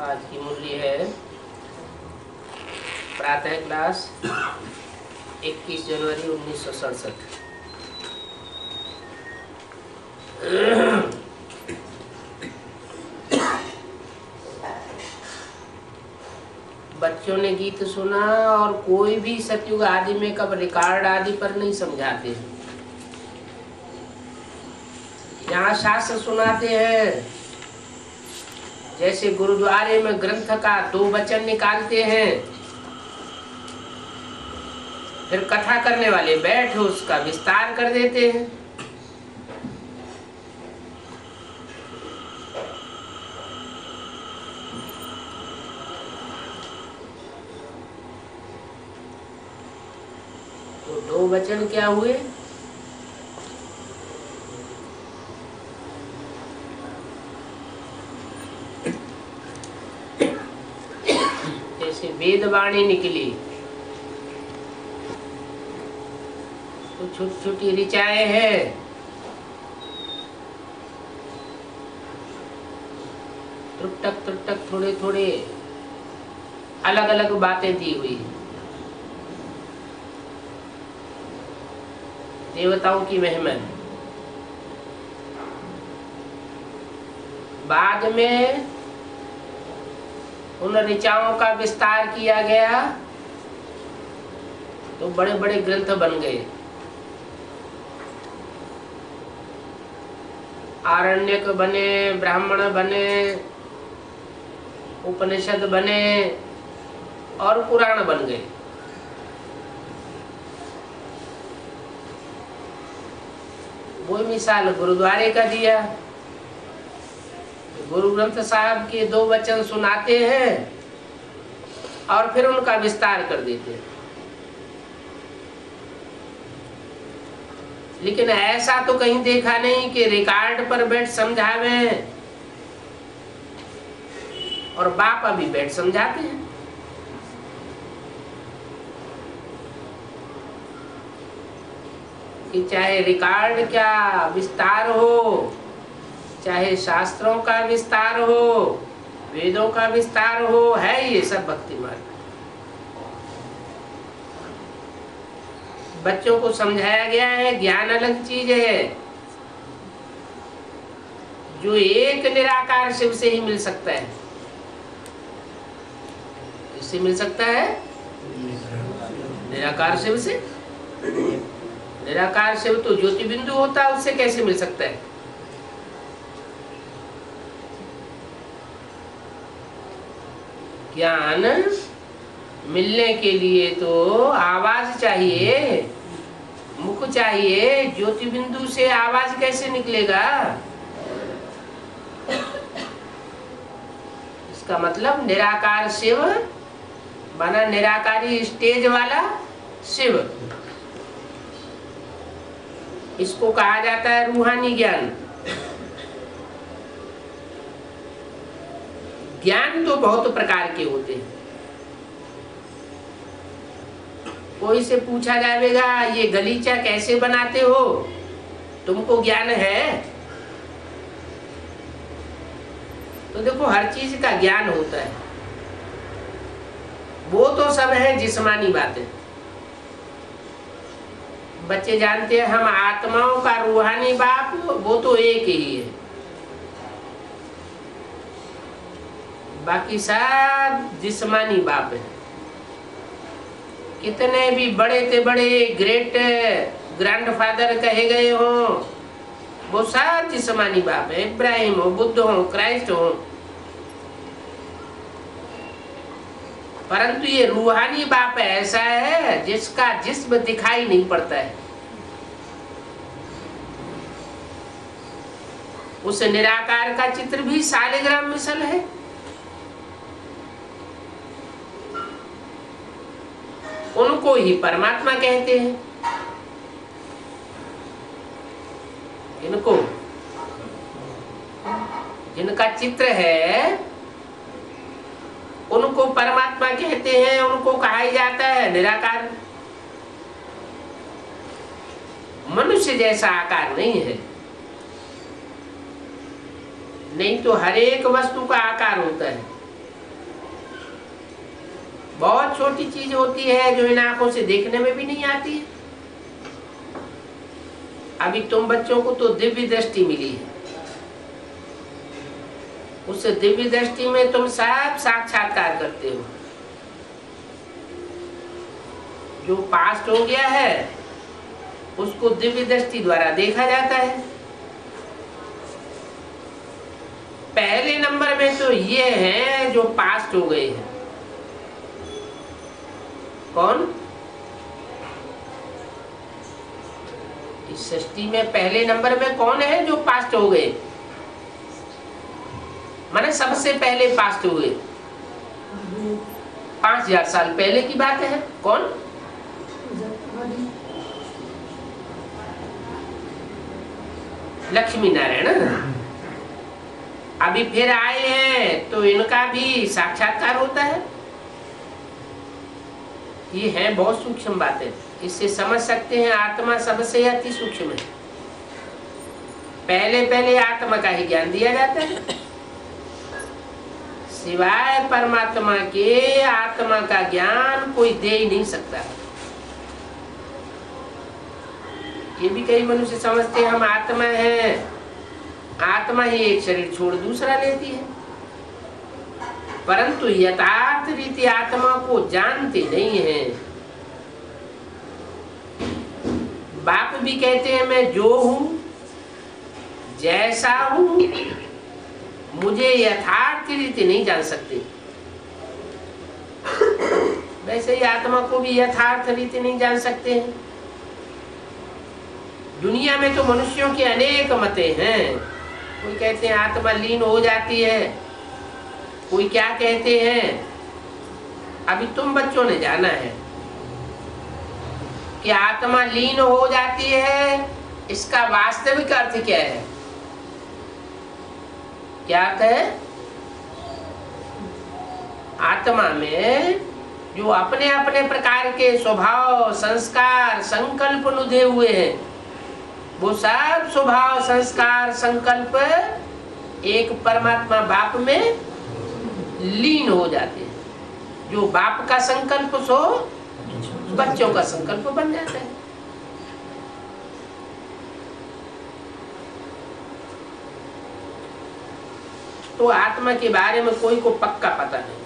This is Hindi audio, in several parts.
आज की मूल्य है प्रातः क्लास 21 जनवरी 1967। बच्चों ने गीत सुना और कोई भी सतयुग आदि में कब रिकॉर्ड आदि पर नहीं समझाते। यहाँ शास्त्र सुनाते हैं, जैसे गुरुद्वारे में ग्रंथ का 2 वचन निकालते हैं, फिर कथा करने वाले बैठ उसका विस्तार कर देते हैं। तो 2 वचन क्या हुए? जैसे वेदवाणी निकली तो छोटी छोटी ऋचाएं हैं, त्रुटक त्रुटक थोड़े थोड़े अलग अलग बातें दी हुई। देवताओं की महिमा। बाद में उन ऋचाओं का विस्तार किया गया तो बड़े बड़े ग्रंथ बन गए। आरण्यक बने, ब्राह्मण बने, उपनिषद बने और पुराण बन गए। वो मिसाल गुरुद्वारे का दिया। गुरु ग्रंथ साहब के 2 वचन सुनाते हैं और फिर उनका विस्तार कर देते हैं। लेकिन ऐसा तो कहीं देखा नहीं कि रिकॉर्ड पर बैठ समझावे और बाप अभी बैठ समझाते हैं। कि चाहे रिकॉर्ड क्या विस्तार हो, चाहे शास्त्रों का विस्तार हो, वेदों का विस्तार हो, है ये सब भक्ति मार्ग। बच्चों को समझाया गया है ज्ञान अलग चीज है, जो एक निराकार शिव से ही मिल सकता है। इससे मिल सकता है निराकार शिव से। निराकार शिव तो ज्योति बिंदु होता है, उससे कैसे मिल सकता है? ज्ञान मिलने के लिए तो आवाज चाहिए, मुख चाहिए। ज्योति बिंदु से आवाज कैसे निकलेगा? इसका मतलब निराकार शिव माना निराकारी स्टेज वाला शिव। इसको कहा जाता है रूहानी ज्ञान। ज्ञान तो बहुत प्रकार के होते हैं। कोई से पूछा जाएगा ये गलीचा कैसे बनाते हो, तुमको ज्ञान है? तो देखो हर चीज का ज्ञान होता है। वो तो सब है जिस्मानी बातें। बच्चे जानते हैं हम आत्माओं का रूहानी बाप वो तो एक ही है, बाकी सब जिस्मानी बाप है। कितने भी बड़े से बड़े ग्रेट ग्रैंडफादर कहे गए हो, वो सब जिस्मानी बाप है। इब्राहिम हो, बुद्ध हो, क्राइस्ट हो। परंतु ये रूहानी बाप ऐसा है जिसका जिस्म दिखाई नहीं पड़ता है। उस निराकार का चित्र भी शालिग्राम मिसल है। उनको ही परमात्मा कहते हैं। इनको जिनका चित्र है उनको परमात्मा कहते हैं, उनको कहा ही जाता है निराकार। मनुष्य जैसा आकार नहीं है। नहीं तो हर एक वस्तु का आकार होता है। बहुत छोटी चीज होती है जो इन आंखों से देखने में भी नहीं आती है। अभी तुम बच्चों को तो दिव्य दृष्टि मिली है, उस दिव्य दृष्टि में तुम सब साक्षात्कार करते हो। जो पास्ट हो गया है उसको दिव्य दृष्टि द्वारा देखा जाता है। पहले नंबर में तो ये है जो पास्ट हो गए हैं। कौन? इस सृष्टि में पहले नंबर में कौन है जो पास्ट हो गए? माने सबसे पहले पास्ट हुए 5000 साल पहले की बात है। कौन? लक्ष्मी नारायण। अभी फिर आए हैं तो इनका भी साक्षात्कार होता है। ये है बहुत सूक्ष्म बात है, इससे समझ सकते हैं आत्मा सबसे अति सूक्ष्म है। पहले पहले आत्मा का ही ज्ञान दिया जाता है, सिवाय परमात्मा के आत्मा का ज्ञान कोई दे ही नहीं सकता। ये भी कई मनुष्य समझते हैं हम आत्मा हैं, आत्मा ही एक शरीर छोड़ दूसरा लेती है, परंतु यथार्थ रीति आत्मा को जानते नहीं है। बाप भी कहते हैं मैं जो हूं जैसा हूं मुझे यथार्थ रीति नहीं जान सकते, वैसे ही आत्मा को भी यथार्थ रीति नहीं जान सकते हैं। दुनिया में तो मनुष्यों के अनेक मतें हैं। कोई कहते हैं आत्मा लीन हो जाती है, कोई क्या कहते हैं। अभी तुम बच्चों ने जाना है कि आत्मा लीन हो जाती है, इसका वास्तविक अर्थ क्या है? क्या अर्थ है? आत्मा में जो अपने अपने प्रकार के स्वभाव संस्कार संकल्प नुधे हुए हैं, वो सब स्वभाव संस्कार संकल्प एक परमात्मा बाप में लीन हो जाते हैं। जो बाप का संकल्प सो बच्चों का संकल्प बन जाता है। तो आत्मा के बारे में कोई को पक्का पता नहीं।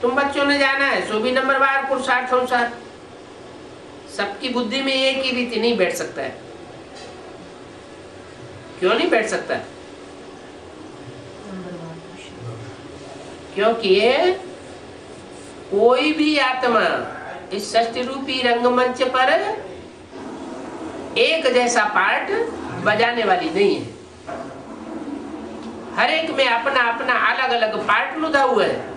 तुम बच्चों ने जाना है 24 नंबर बार पुरुषार्थ अनुसार। सबकी बुद्धि में एक ही रीति नहीं बैठ सकता है। क्यों नहीं बैठ सकता? क्योंकि कोई भी आत्मा इस षष्टि रूपी रंगमंच पर एक जैसा पार्ट बजाने वाली नहीं है। हर एक में अपना अपना अलग अलग पार्ट लुधा हुआ है।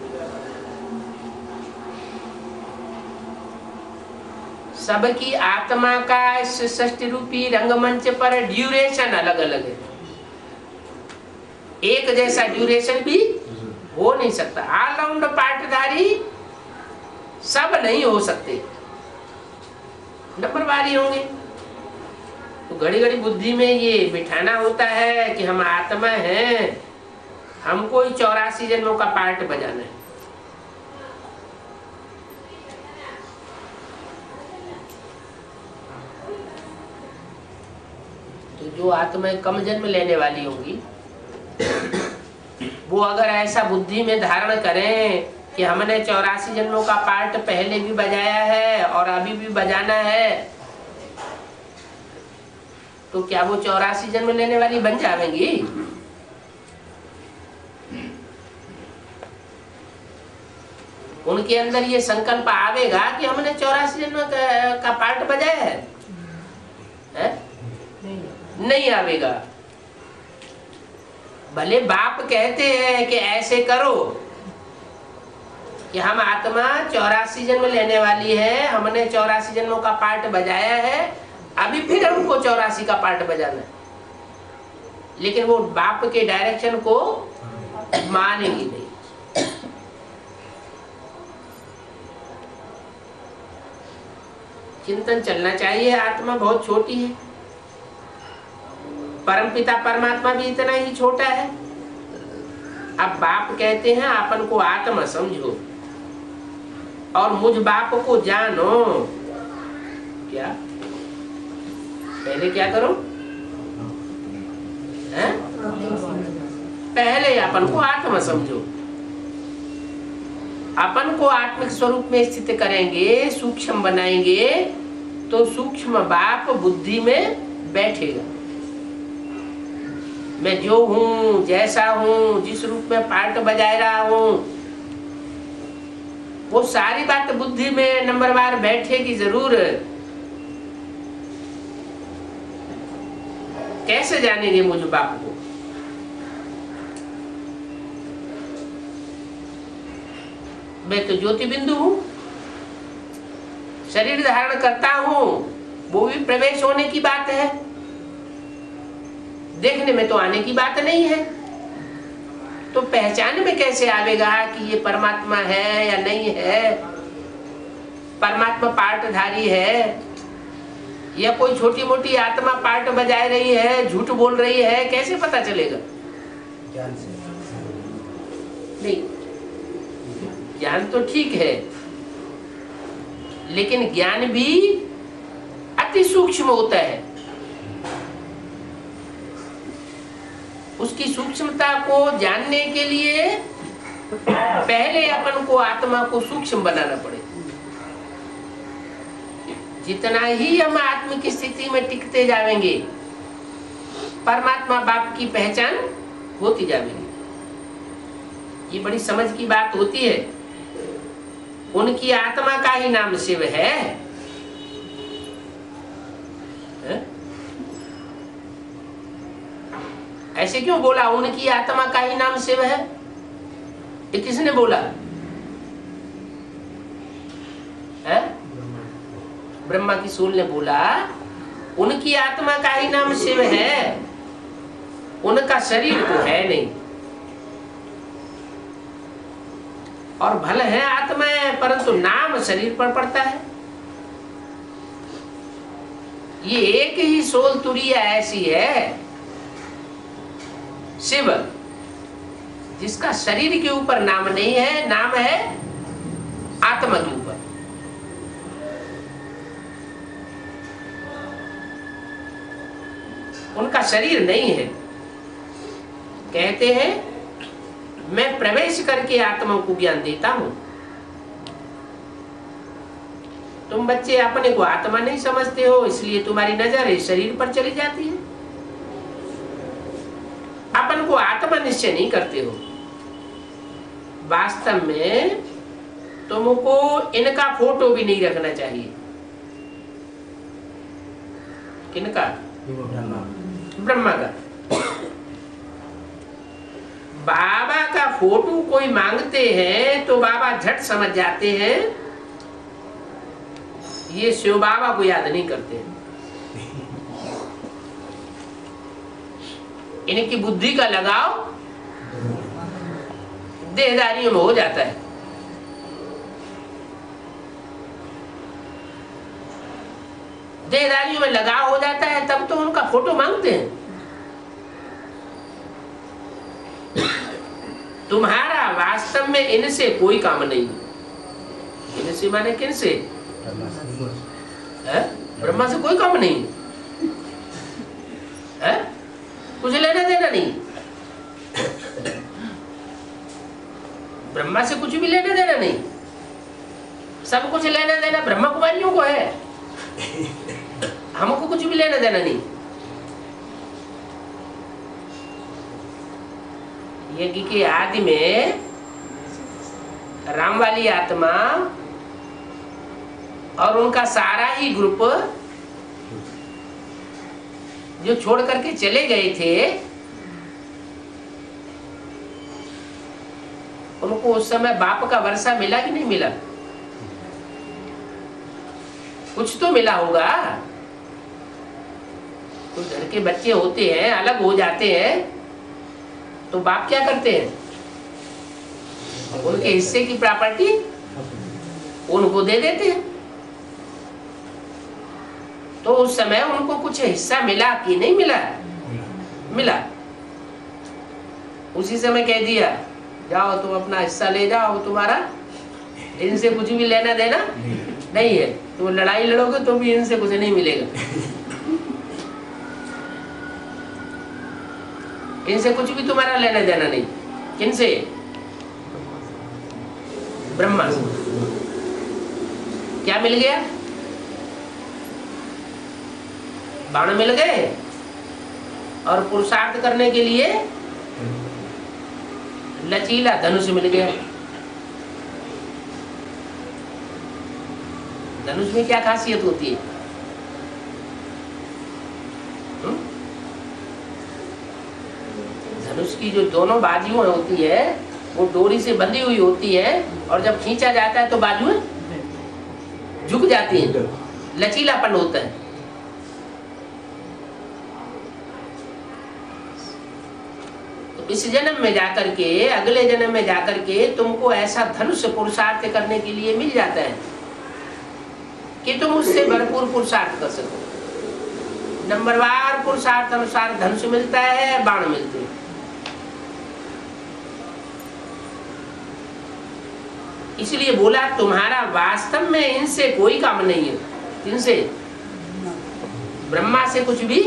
सबकी आत्मा का इस षष्टि रूपी रंगमंच पर ड्यूरेशन अलग अलग है। एक जैसा ड्यूरेशन भी हो नहीं सकता। ऑलराउंड पार्टधारी सब नहीं हो सकते, नंबरवारी होंगे। तो घड़ी घड़ी बुद्धि में ये बिठाना होता है कि हम आत्मा हैं, हमको ही 84 जन्मों का पार्ट बजाना है। तो जो आत्माएं कम जन्म लेने वाली होंगी वो अगर ऐसा बुद्धि में धारण करें कि हमने 84 जन्मों का पार्ट पहले भी बजाया है और अभी भी बजाना है, तो क्या वो 84 जन्म लेने वाली बन जाएंगी? उनके अंदर ये संकल्प आवेगा कि हमने 84 जन्म का पार्ट बजाया है? नहीं आवेगा। भले बाप कहते हैं कि ऐसे करो कि हम आत्मा 84 जन्म लेने वाली है, हमने 84 जन्मों का पार्ट बजाया है, अभी फिर हमको 84 का पार्ट बजाना है, लेकिन वो बाप के डायरेक्शन को मानेगी नहीं। चिंतन चलना चाहिए। आत्मा बहुत छोटी है, परमपिता परमात्मा भी इतना ही छोटा है। अब बाप कहते हैं अपन को आत्मा समझो और मुझ बाप को जानो। क्या पहले क्या करो? है? पहले अपन को आत्मा समझो। अपन को आत्मिक स्वरूप में स्थित करेंगे, सूक्ष्म बनाएंगे, तो सूक्ष्म बाप बुद्धि में बैठेगा। मैं जो हूं, जैसा हूं, जिस रूप में पार्ट बजा रहा हूं, वो सारी बात बुद्धि में नंबरवार बैठेगी जरूर। कैसे जानेंगे मुझ बाप को? मैं तो ज्योति बिंदु हूं, शरीर धारण करता हूं, वो भी प्रवेश होने की बात है, देखने में तो आने की बात नहीं है। तो पहचान में कैसे आवेगा कि ये परमात्मा है या नहीं है? परमात्मा पार्टधारी है या कोई छोटी मोटी आत्मा पार्ट बजा रही है, झूठ बोल रही है, कैसे पता चलेगा? ज्ञान से नहीं, ज्ञान तो ठीक है, लेकिन ज्ञान भी अति सूक्ष्म होता है। उसकी सूक्ष्मता को जानने के लिए पहले अपन को आत्मा को सूक्ष्म बनाना पड़ेगा। जितना ही हम आत्मिक स्थिति में टिकते जाएंगे, परमात्मा बाप की पहचान होती जाएगी। ये बड़ी समझ की बात होती है। उनकी आत्मा का ही नाम शिव है, ऐसे क्यों बोला? उनकी आत्मा का ही नाम शिव है, ये किसने बोला? है? ब्रह्मा की सूल ने बोला उनकी आत्मा का ही नाम शिव है, उनका शरीर तो है नहीं। और भले है आत्माएं, परंतु नाम शरीर पर पड़ता है। ये एक ही सोल तुरिया ऐसी है शिव, जिसका शरीर के ऊपर नाम नहीं है, नाम है आत्मा के ऊपर। उनका शरीर नहीं है। कहते हैं मैं प्रवेश करके आत्मा को ज्ञान देता हूं। तुम बच्चे अपने को आत्मा नहीं समझते हो, इसलिए तुम्हारी नजर शरीर पर चली जाती है। अपन को आत्मा निश्चय नहीं करते हो। वास्तव में तुमको इनका फोटो भी नहीं रखना चाहिए। किनका? ब्रह्मा का। बाबा का फोटो कोई मांगते हैं तो बाबा झट समझ जाते हैं ये शिव बाबा को याद नहीं करते हैं। इनकी बुद्धि का लगाव देहदारियों में हो जाता है। देहदारियों में लगाव हो जाता है, तब तो उनका फोटो मांगते हैं। तुम्हारा वास्तव में इनसे कोई काम नहीं। इनसे माने किनसे? ब्रह्मा से कोई काम नहीं है, कुछ लेना देना नहीं। ब्रह्मा से कुछ भी लेना देना नहीं, सब कुछ लेना देना ब्रह्मा कुमारियों को है, हमको कुछ भी लेना देना नहीं। यज्ञ के आदि में राम वाली आत्मा और उनका सारा ही ग्रुप जो छोड़ करके चले गए थे, उनको उस समय बाप का वर्षा मिला कि नहीं मिला? कुछ तो मिला होगा। कुछ घर के बच्चे होते हैं, अलग हो जाते हैं, तो बाप क्या करते हैं? उनके हिस्से की प्रॉपर्टी उनको दे देते हैं। तो उस समय उनको कुछ हिस्सा मिला कि नहीं मिला? मिला। उसी समय कह दिया जाओ तुम अपना हिस्सा ले जाओ, तुम्हारा इनसे कुछ भी लेना देना नहीं है। तुम लड़ाई लड़ोगे तो भी इनसे कुछ नहीं मिलेगा, इनसे कुछ भी तुम्हारा लेना देना नहीं। किनसे? ब्रह्मा से। क्या मिल गया? बाण मिल गए और पुरुषार्थ करने के लिए लचीला धनुष मिल गया। धनुष में क्या खासियत होती है? धनुष की जो दोनों बाजुएं होती है वो डोरी से बंधी हुई होती है और जब खींचा जाता है तो बाजुएं झुक जाती हैं, लचीलापन होता है। तो इस जन्म में जाकर के, अगले जन्म में जाकर के तुमको ऐसा धनुष पुरुषार्थ करने के लिए मिल जाता है कि तुम उससे भरपूर पुरुषार्थ कर सको। नंबरवार पुरुषार्थ अनुसार धनुष मिलता है, बाण मिलते हैं। इसलिए बोला तुम्हारा वास्तव में इनसे कोई काम नहीं है। इनसे ब्रह्मा से कुछ भी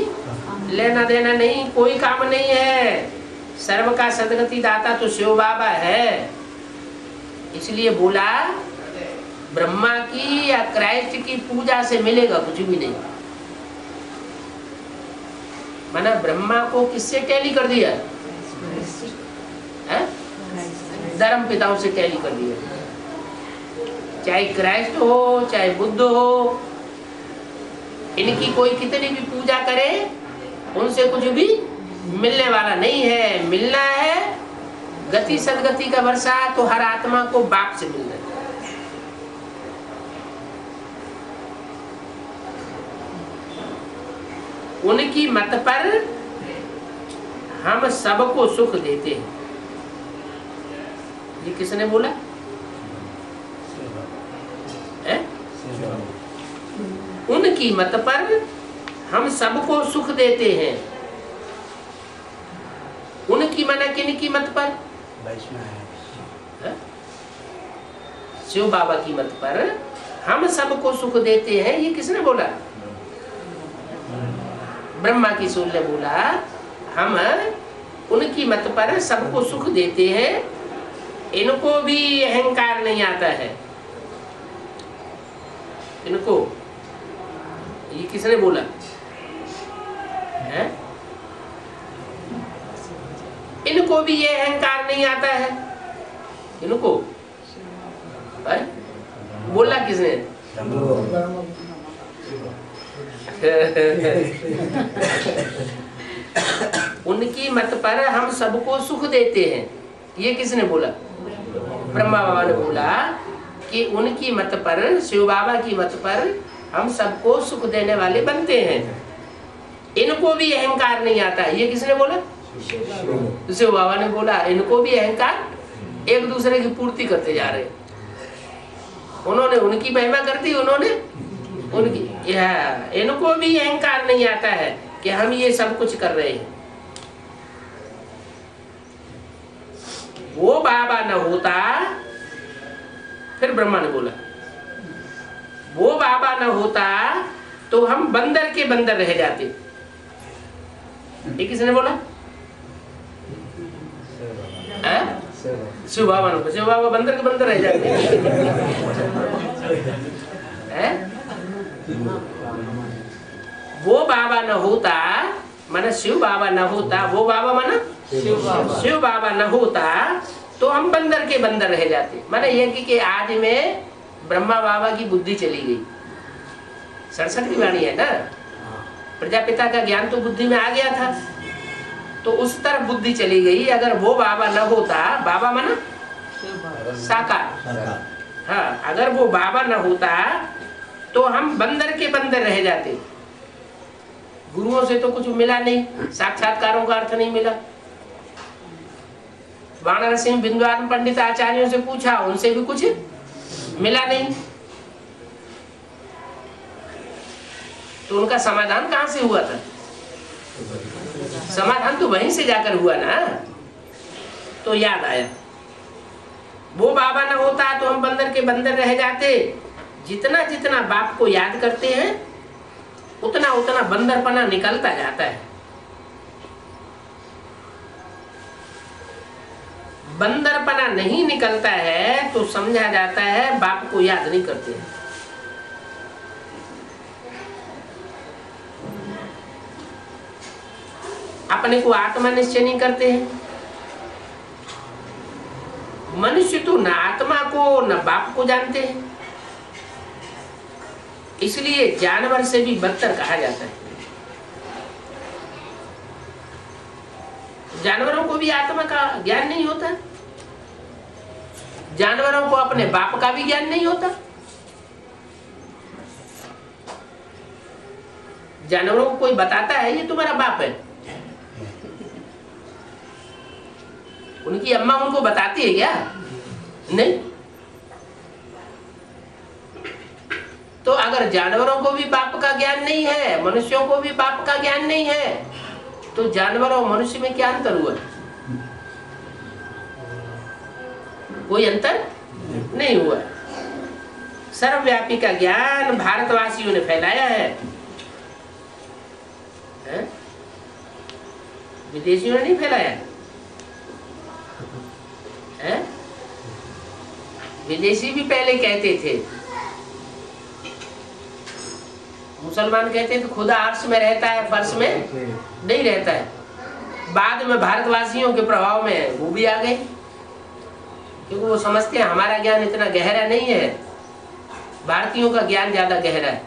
लेना देना नहीं, कोई काम नहीं है। सर्व का सदगति दाता तो शिव बाबा है। इसलिए बोला ब्रह्मा की या क्राइस्ट की पूजा से मिलेगा कुछ भी नहीं। माना ब्रह्मा को किससे टैली कर दिया? धर्म पिताओं से टैली कर दिया। चाहे क्राइस्ट हो चाहे बुद्ध हो, इनकी कोई कितनी भी पूजा करे उनसे कुछ भी मिलने वाला नहीं है। मिलना है गति सदगति का वर्षा, तो हर आत्मा को बाप से मिलना है। उनकी मत पर हम सबको सुख देते हैं। ये किसने बोला? उनकी मत पर हम सबको सुख देते हैं। उनकी मना किनकी मत पर? शिव बाबा की मत पर हम सबको सुख देते हैं। ये किसने बोला? ब्रह्मा की सूल ने बोला हम उनकी मत पर सबको सुख देते हैं। इनको भी अहंकार नहीं आता है। इनको, ये किसने बोला है? इनको भी ये अहंकार नहीं आता है। इनको बोला किसने? उनकी मत पर हम सबको सुख देते हैं। ये किसने बोला? ब्रह्मा बाबा ने बोला कि उनकी मत पर, शिव बाबा की मत पर हम सबको सुख देने वाले बनते हैं। इनको भी अहंकार नहीं आता। ये किसने बोला? शिव बाबा ने बोला इनको भी अहंकार, एक दूसरे की पूर्ति करते जा रहे। उन्होंने उनकी महिमा कर दी, उन्होंने उनकी। इनको भी अहंकार नहीं आता है कि हम ये सब कुछ कर रहे हैं। वो बाबा न होता, फिर ब्रह्मा ने बोला वो बाबा न होता तो हम बंदर के बंदर रह जाते। ये किसने बोला? शिव बाबा ने। शिव बाबा बंदर के बंदर रह जाते हैं। वो बाबा न होता माना शिव बाबा न होता, वो बाबा माना शिव बाबा न होता तो हम बंदर के बंदर रह जाते। माने यज्ञ के आदि में ब्रह्मा बाबा की बुद्धि चली गई। 67 की वाणी है ना, प्रजापिता का ज्ञान तो बुद्धि में आ गया था, तो उस तरफ बुद्धि चली गई। अगर वो बाबा न होता, बाबा माना साकार, हाँ, अगर वो बाबा न होता तो हम बंदर के बंदर रह जाते। गुरुओं से तो कुछ मिला नहीं, साक्षात्कारों का अर्थ नहीं मिला। वानर सिंह बिंदुवान पंडित आचार्यों से पूछा, उनसे भी कुछ मिला नहीं। तो उनका समाधान कहां से हुआ था? समाधान तो वहीं से जाकर हुआ ना। तो याद आया बाबा ना होता तो हम बंदर के बंदर रह जाते। जितना जितना बाप को याद करते हैं उतना उतना बंदरपना निकलता जाता है। बंदरपना नहीं निकलता है तो समझा जाता है बाप को याद नहीं करते हैं। अपने को आत्मा निश्चय नहीं करते हैं। मनुष्य तो न आत्मा को न बाप को जानते हैं, इसलिए जानवर से भी बदतर कहा जाता है। जानवरों को भी आत्मा का ज्ञान नहीं होता, जानवरों को अपने बाप का भी ज्ञान नहीं होता। जानवरों को कोई बताता है ये तुम्हारा बाप है, उनकी अम्मा उनको बताती है क्या? नहीं। तो अगर जानवरों को भी बाप का ज्ञान नहीं है, मनुष्यों को भी बाप का ज्ञान नहीं है, तो जानवर और मनुष्य में क्या अंतर हुआ? कोई अंतर नहीं हुआ। सर्वव्यापी का ज्ञान भारतवासियों ने फैलाया है, विदेशियों ने नहीं फैलाया है? विदेशी भी पहले कहते थे, मुसलमान कहते थे खुदा अर्श में रहता है, फर्श में नहीं रहता है। बाद में भारतवासियों के प्रभाव में वो भी आ गए, क्योंकि वो समझते हैं हमारा ज्ञान इतना गहरा नहीं है, भारतीयों का ज्ञान ज्यादा गहरा है,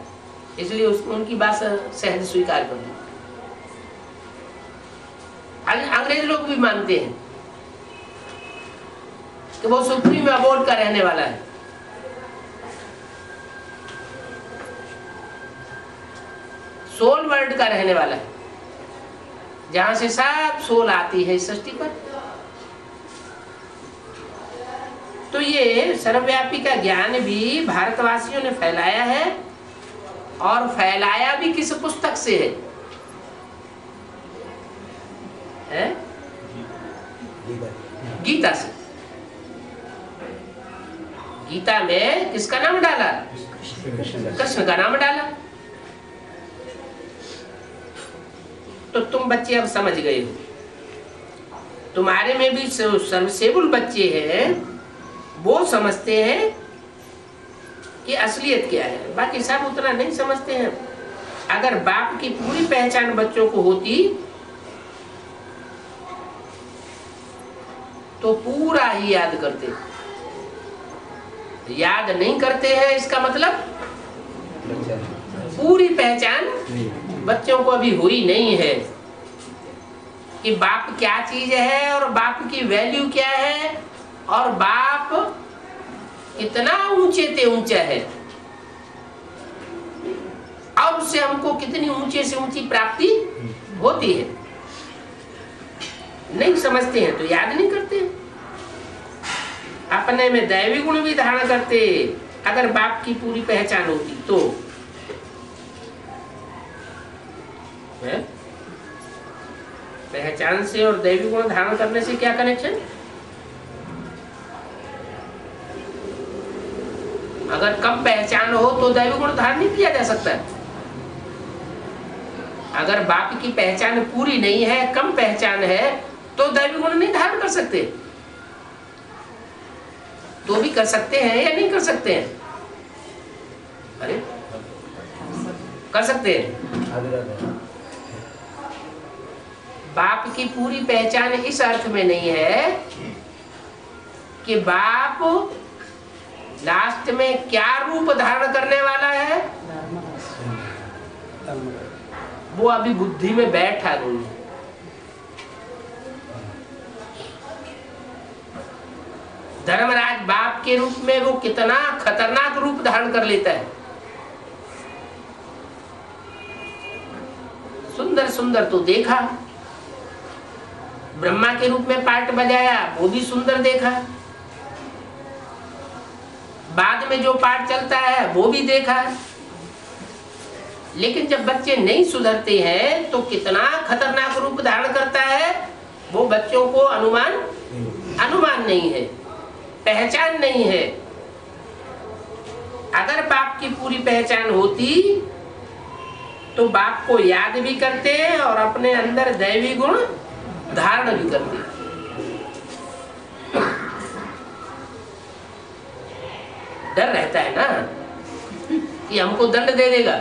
इसलिए उनकी बात सहज स्वीकार कर दी। अंग्रेज लोग भी मानते हैं कि वो सुप्रीम अबोर्ड का रहने वाला है। सोल वर्ल्ड का रहने वाला है, जहां से सब सोल आती है इस सृष्टि पर। तो ये सर्वव्यापी का ज्ञान भी भारतवासियों ने फैलाया है, और फैलाया भी किस पुस्तक से है? गीता से। गीता में किसका नाम डाला? कृष्ण का नाम डाला। तो तुम बच्चे अब समझ गए हो, तुम्हारे में भी सर्वसेबुल बच्चे हैं, वो समझते हैं कि असलियत क्या है, बाकी सब उतना नहीं समझते हैं। अगर बाप की पूरी पहचान बच्चों को होती तो पूरा ही याद करते। याद नहीं करते हैं इसका मतलब पूरी पहचान बच्चों को अभी हुई नहीं है कि बाप क्या चीज है और बाप की वैल्यू क्या है और बाप कितना ऊंचे से ऊंचा है और उससे हमको कितनी ऊंचे से ऊंची प्राप्ति होती है। नहीं समझते हैं तो याद नहीं करते। अपने में दैवी गुण भी धारण करते, अगर बाप की पूरी पहचान होती तो है? पहचान से और दैवी गुण धारण करने से क्या कनेक्शन? अगर कम पहचान हो तो दैवी गुण धारण नहीं किया जा सकता। अगर बाप की पहचान पूरी नहीं है, कम पहचान है, तो दैवी गुण नहीं धारण कर सकते। तो भी कर सकते हैं या नहीं कर सकते हैं? अरे कर सकते हैं। बाप की पूरी पहचान इस अर्थ में नहीं है कि बाप लास्ट में क्या रूप धारण करने वाला है, वो अभी बुद्धि में बैठा नहीं है। धर्मराज बाप के रूप में वो कितना खतरनाक रूप धारण कर लेता है। सुंदर सुंदर तो देखा, ब्रह्मा के रूप में पार्ट बजाया, वो भी सुंदर देखा, बाद में जो पार्ट चलता है वो भी देखा। लेकिन जब बच्चे नहीं सुधरते हैं तो कितना खतरनाक रूप धारण करता है वो बच्चों को अनुमान नहीं है। पहचान नहीं है। अगर बाप की पूरी पहचान होती तो बाप को याद भी करते और अपने अंदर दैवी गुण धारण भी करते। डर रहता है ना कि हमको दंड दे देगा,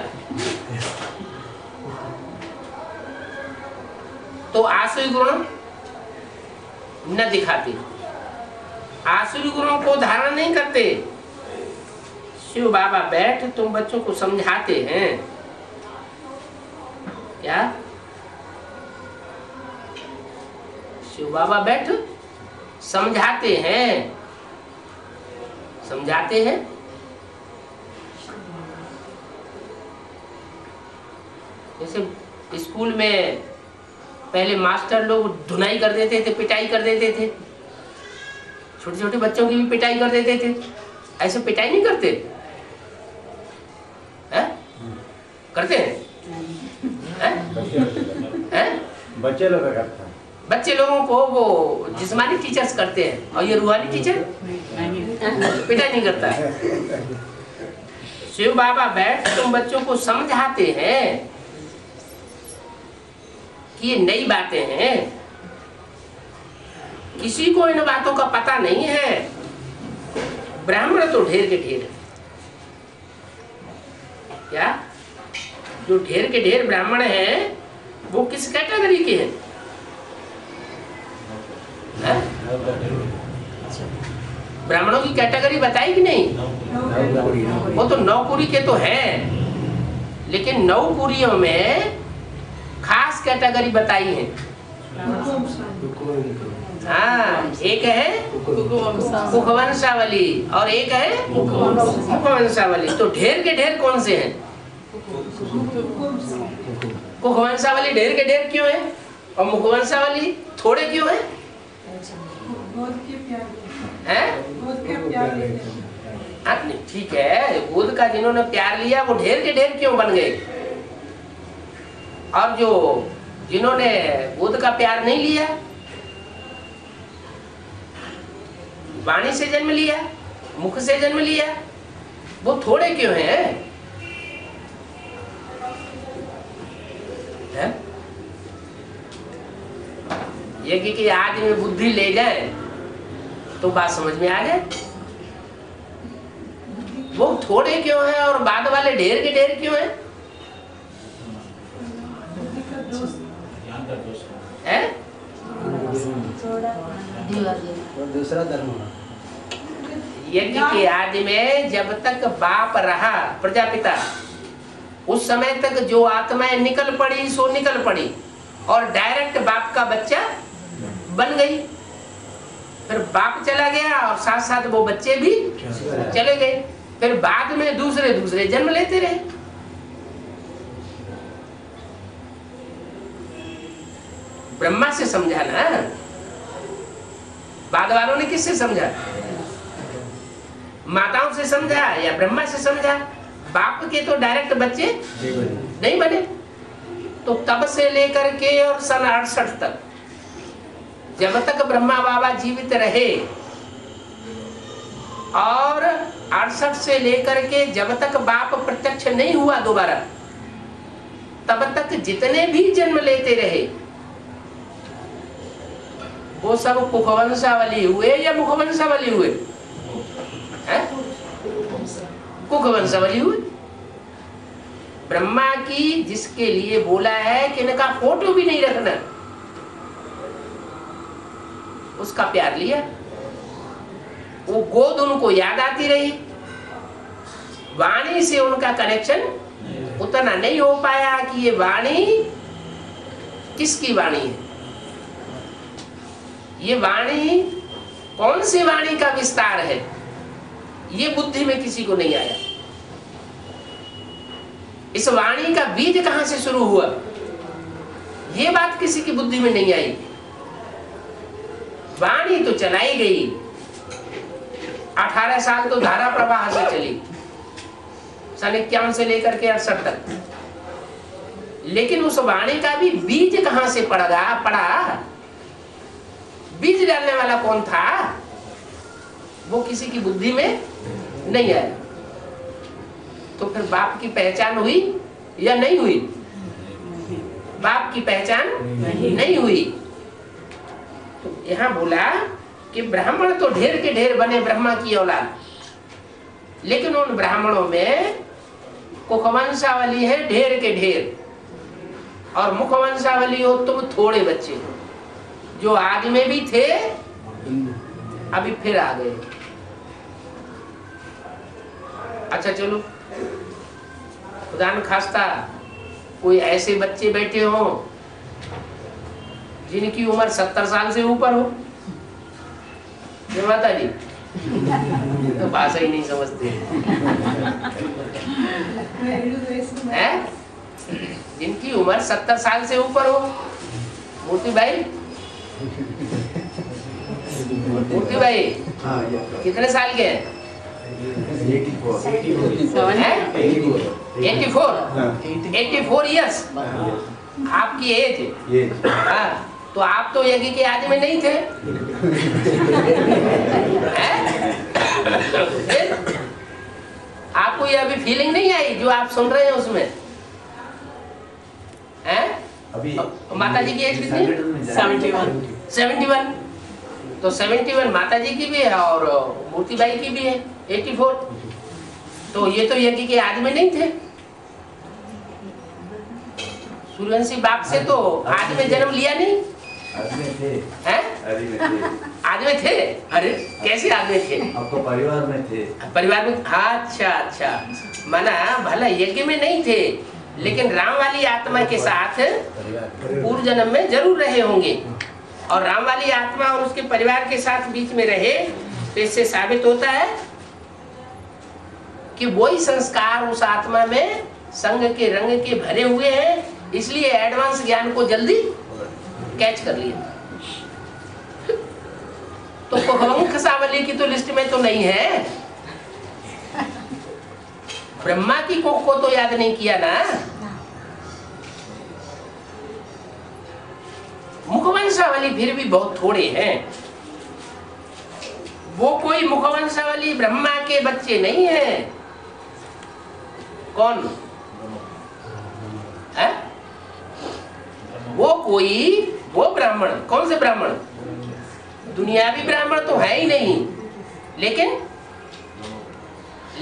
तो आसुरी गुण न दिखाते, आसुरी गुणों को धारण नहीं करते। शिव बाबा बैठ तुम बच्चों को समझाते हैं क्या? शिव बाबा बैठ समझाते हैं, समझाते हैं। जैसे स्कूल में पहले मास्टर लोग धुनाई कर देते थे, पिटाई कर देते थे, छोटे छोटे बच्चों की भी पिटाई कर देते थे। ऐसे पिटाई नहीं करते हैं? करते हैं? बच्चे लोग करते हैं। बच्चे लोगों को वो जिस्मानी टीचर्स करते हैं और ये रूहानी टीचर पिटाई नहीं करता है। शिव बाबा बैठ तुम बच्चों को समझाते हैं कि ये नई बातें हैं, किसी को इन बातों का पता नहीं है। ब्राह्मण तो ढेर के ढेर, क्या जो ढेर के ढेर ब्राह्मण हैं वो किस कैटेगरी के हैं? ब्राह्मणों की कैटेगरी बताई कि नहीं? वो तो नौकुरी के तो हैं, लेकिन नौकुरियों में खास कैटेगरी बताई है। हाँ, एक है कुखवंशावली और एक है मुखवंशावली। तो ढेर के ढेर कौन से हैं? कुखवंशावली ढेर के ढेर क्यों है और मुखवंशावली थोड़े क्यों है? ठीक है, गोद का जिन्होंने प्यार लिया वो ढेर के ढेर क्यों बन गए? और जो जिन्होंने गोद का प्यार नहीं लिया, वाणी से जन्म लिया, मुख से जन्म लिया, वो थोड़े क्यों हैं? यज्ञ की आग में बुद्धि ले जाए तो बात समझ में आ जाए। वो थोड़े क्यों हैं और बाद वाले ढेर के ढेर क्यों हैं? दूसरा धर्म। यज्ञ के आदि में जब तक बाप रहा प्रजापिता, उस समय तक जो आत्माएं निकल पड़ी सो निकल पड़ी और डायरेक्ट बाप का बच्चा बन गई। फिर बाप चला गया और साथ साथ वो बच्चे भी चले गए। फिर बाद में दूसरे दूसरे जन्म लेते रहे। ब्रह्मा से समझा ना, बाद वालों ने किससे समझा? माताओं से समझा या ब्रह्मा से समझा? बाप के तो डायरेक्ट बच्चे नहीं बने। तो तब से लेकर के और सन 68 तक, जब तक ब्रह्मा बाबा जीवित रहे, और 68 से लेकर के जब तक बाप प्रत्यक्ष नहीं हुआ दोबारा, तब तक जितने भी जन्म लेते रहे वो सब कुखवंशावली हुए या मुखवंशावली हुए? कुखवंशावली हुए। ब्रह्मा की जिसके लिए बोला है कि इनका फोटो भी नहीं रखना, उसका प्यार लिया। वो गोद उनको याद आती रही, वाणी से उनका कनेक्शन उतना नहीं हो पाया कि ये वाणी किसकी वाणी है, ये वाणी कौन सी वाणी का विस्तार है, ये बुद्धि में किसी को नहीं आया। इस वाणी का बीज कहां से शुरू हुआ, ये बात किसी की बुद्धि में नहीं आई। वाणी तो चलाई गई, 18 साल तो धारा प्रवाह से चली, सन 51 से लेकर के 68 तक। लेकिन उस वाणी का भी बीज कहां से पड़ा? बीज डालने वाला कौन था? वो किसी की बुद्धि में नहीं आया। तो फिर बाप की पहचान हुई या नहीं हुई? बाप की पहचान नहीं हुई। तो यहाँ बोला कि ब्राह्मण तो ढेर के ढेर बने ब्रह्मा की औलाद, लेकिन उन ब्राह्मणों में कुखवंशावली है ढेर के ढेर, और मुखवंशावली हो तुम थोड़े बच्चे जो आदि में भी थे अभी फिर आ गए। अच्छा चलो, खुदा न खास्ता कोई ऐसे बच्चे बैठे हो जिनकी उम्र 70 साल से ऊपर हो, माता जी तो भाषा ही नहीं समझते हैं। जिनकी उम्र 70 साल से ऊपर हो, मूर्ति भाई कितने साल के हैं? 84 इयर्स आपकी एज। हाँ, तो आप तो यज्ञ के आदि में नहीं थे। आपको ये अभी फीलिंग नहीं आई जो आप सुन रहे हैं उसमें? हैं? अभी माता जी की एज कितनी? 71। तो 71 माता जी की भी है और मूर्ति बाई की भी है 84। तो ये तो यज्ञ के आदि में नहीं थे। सूर्यवंशी बाप से तो आदि में जन्म लिया नहीं। हैं? आदि में थे। अरे कैसे आदि में थे? आपको परिवार में थे। परिवार में। अच्छा, माना भला यज्ञ में नहीं थे, लेकिन राम वाली आत्मा के साथ पूर्व जन्म में जरूर रहे होंगे, और राम वाली आत्मा और उसके परिवार के साथ बीच में रहे। तो इससे साबित होता है कि वही संस्कार उस आत्मा में संग के रंग के भरे हुए हैं, इसलिए एडवांस ज्ञान को जल्दी कैच कर लिया। तो कुखवंशावली की तो लिस्ट में तो नहीं है। ब्रह्मा की कोख को तो याद नहीं किया ना। मुखवंशावली फिर भी बहुत थोड़े हैं। वो कोई मुखवंशावली ब्रह्मा के बच्चे नहीं है। कौन है? वो ब्राह्मण। कौन से ब्राह्मण? दुनियावी ब्राह्मण तो है ही नहीं,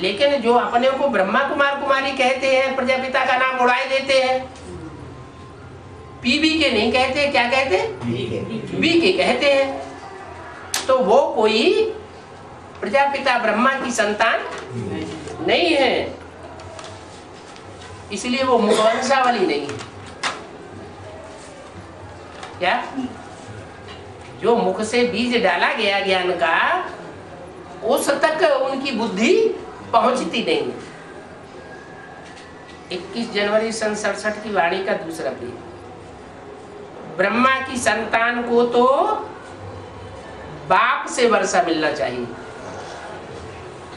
लेकिन जो अपने को ब्रह्मा कुमार कुमारी कहते हैं, प्रजापिता का नाम उड़ाए देते हैं, पीबी के नहीं कहते, क्या कहते? बी के कहते हैं। तो वो कोई प्रजापिता ब्रह्मा की संतान नहीं है, इसलिए वो मुखवंशावली नहीं है। क्या? जो मुख से बीज डाला गया ज्ञान का, उस तक उनकी बुद्धि पहुंचती नहीं। 21 जनवरी सन 67 की वाणी का दूसरा पेज। ब्रह्मा की संतान को तो बाप से वर्षा मिलना चाहिए।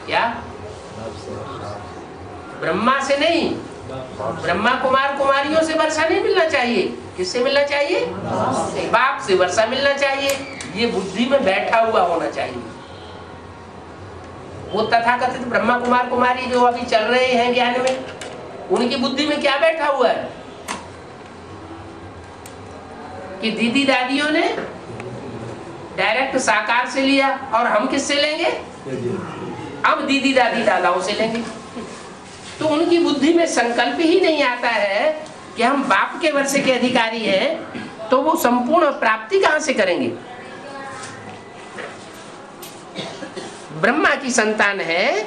क्या? ब्रह्मा से नहीं, ब्रह्मा कुमार कुमारियों से वर्षा नहीं मिलना चाहिए। किससे मिलना चाहिए? बाप से वर्षा मिलना चाहिए। ये बुद्धि में बैठा हुआ होना चाहिए। वो तथाकथित ब्रह्मा कुमार कुमारी जो अभी चल रहे हैं ज्ञान में, उनकी बुद्धि में क्या बैठा हुआ है कि दीदी दादियों ने डायरेक्ट साकार से लिया, और हम किससे लेंगे? अब दीदी दादी दादाओं से लेंगे। तो उनकी बुद्धि में संकल्प ही नहीं आता है कि हम बाप के वर्षे के अधिकारी हैं, तो वो संपूर्ण प्राप्ति कहां से करेंगे? ब्रह्मा की संतान है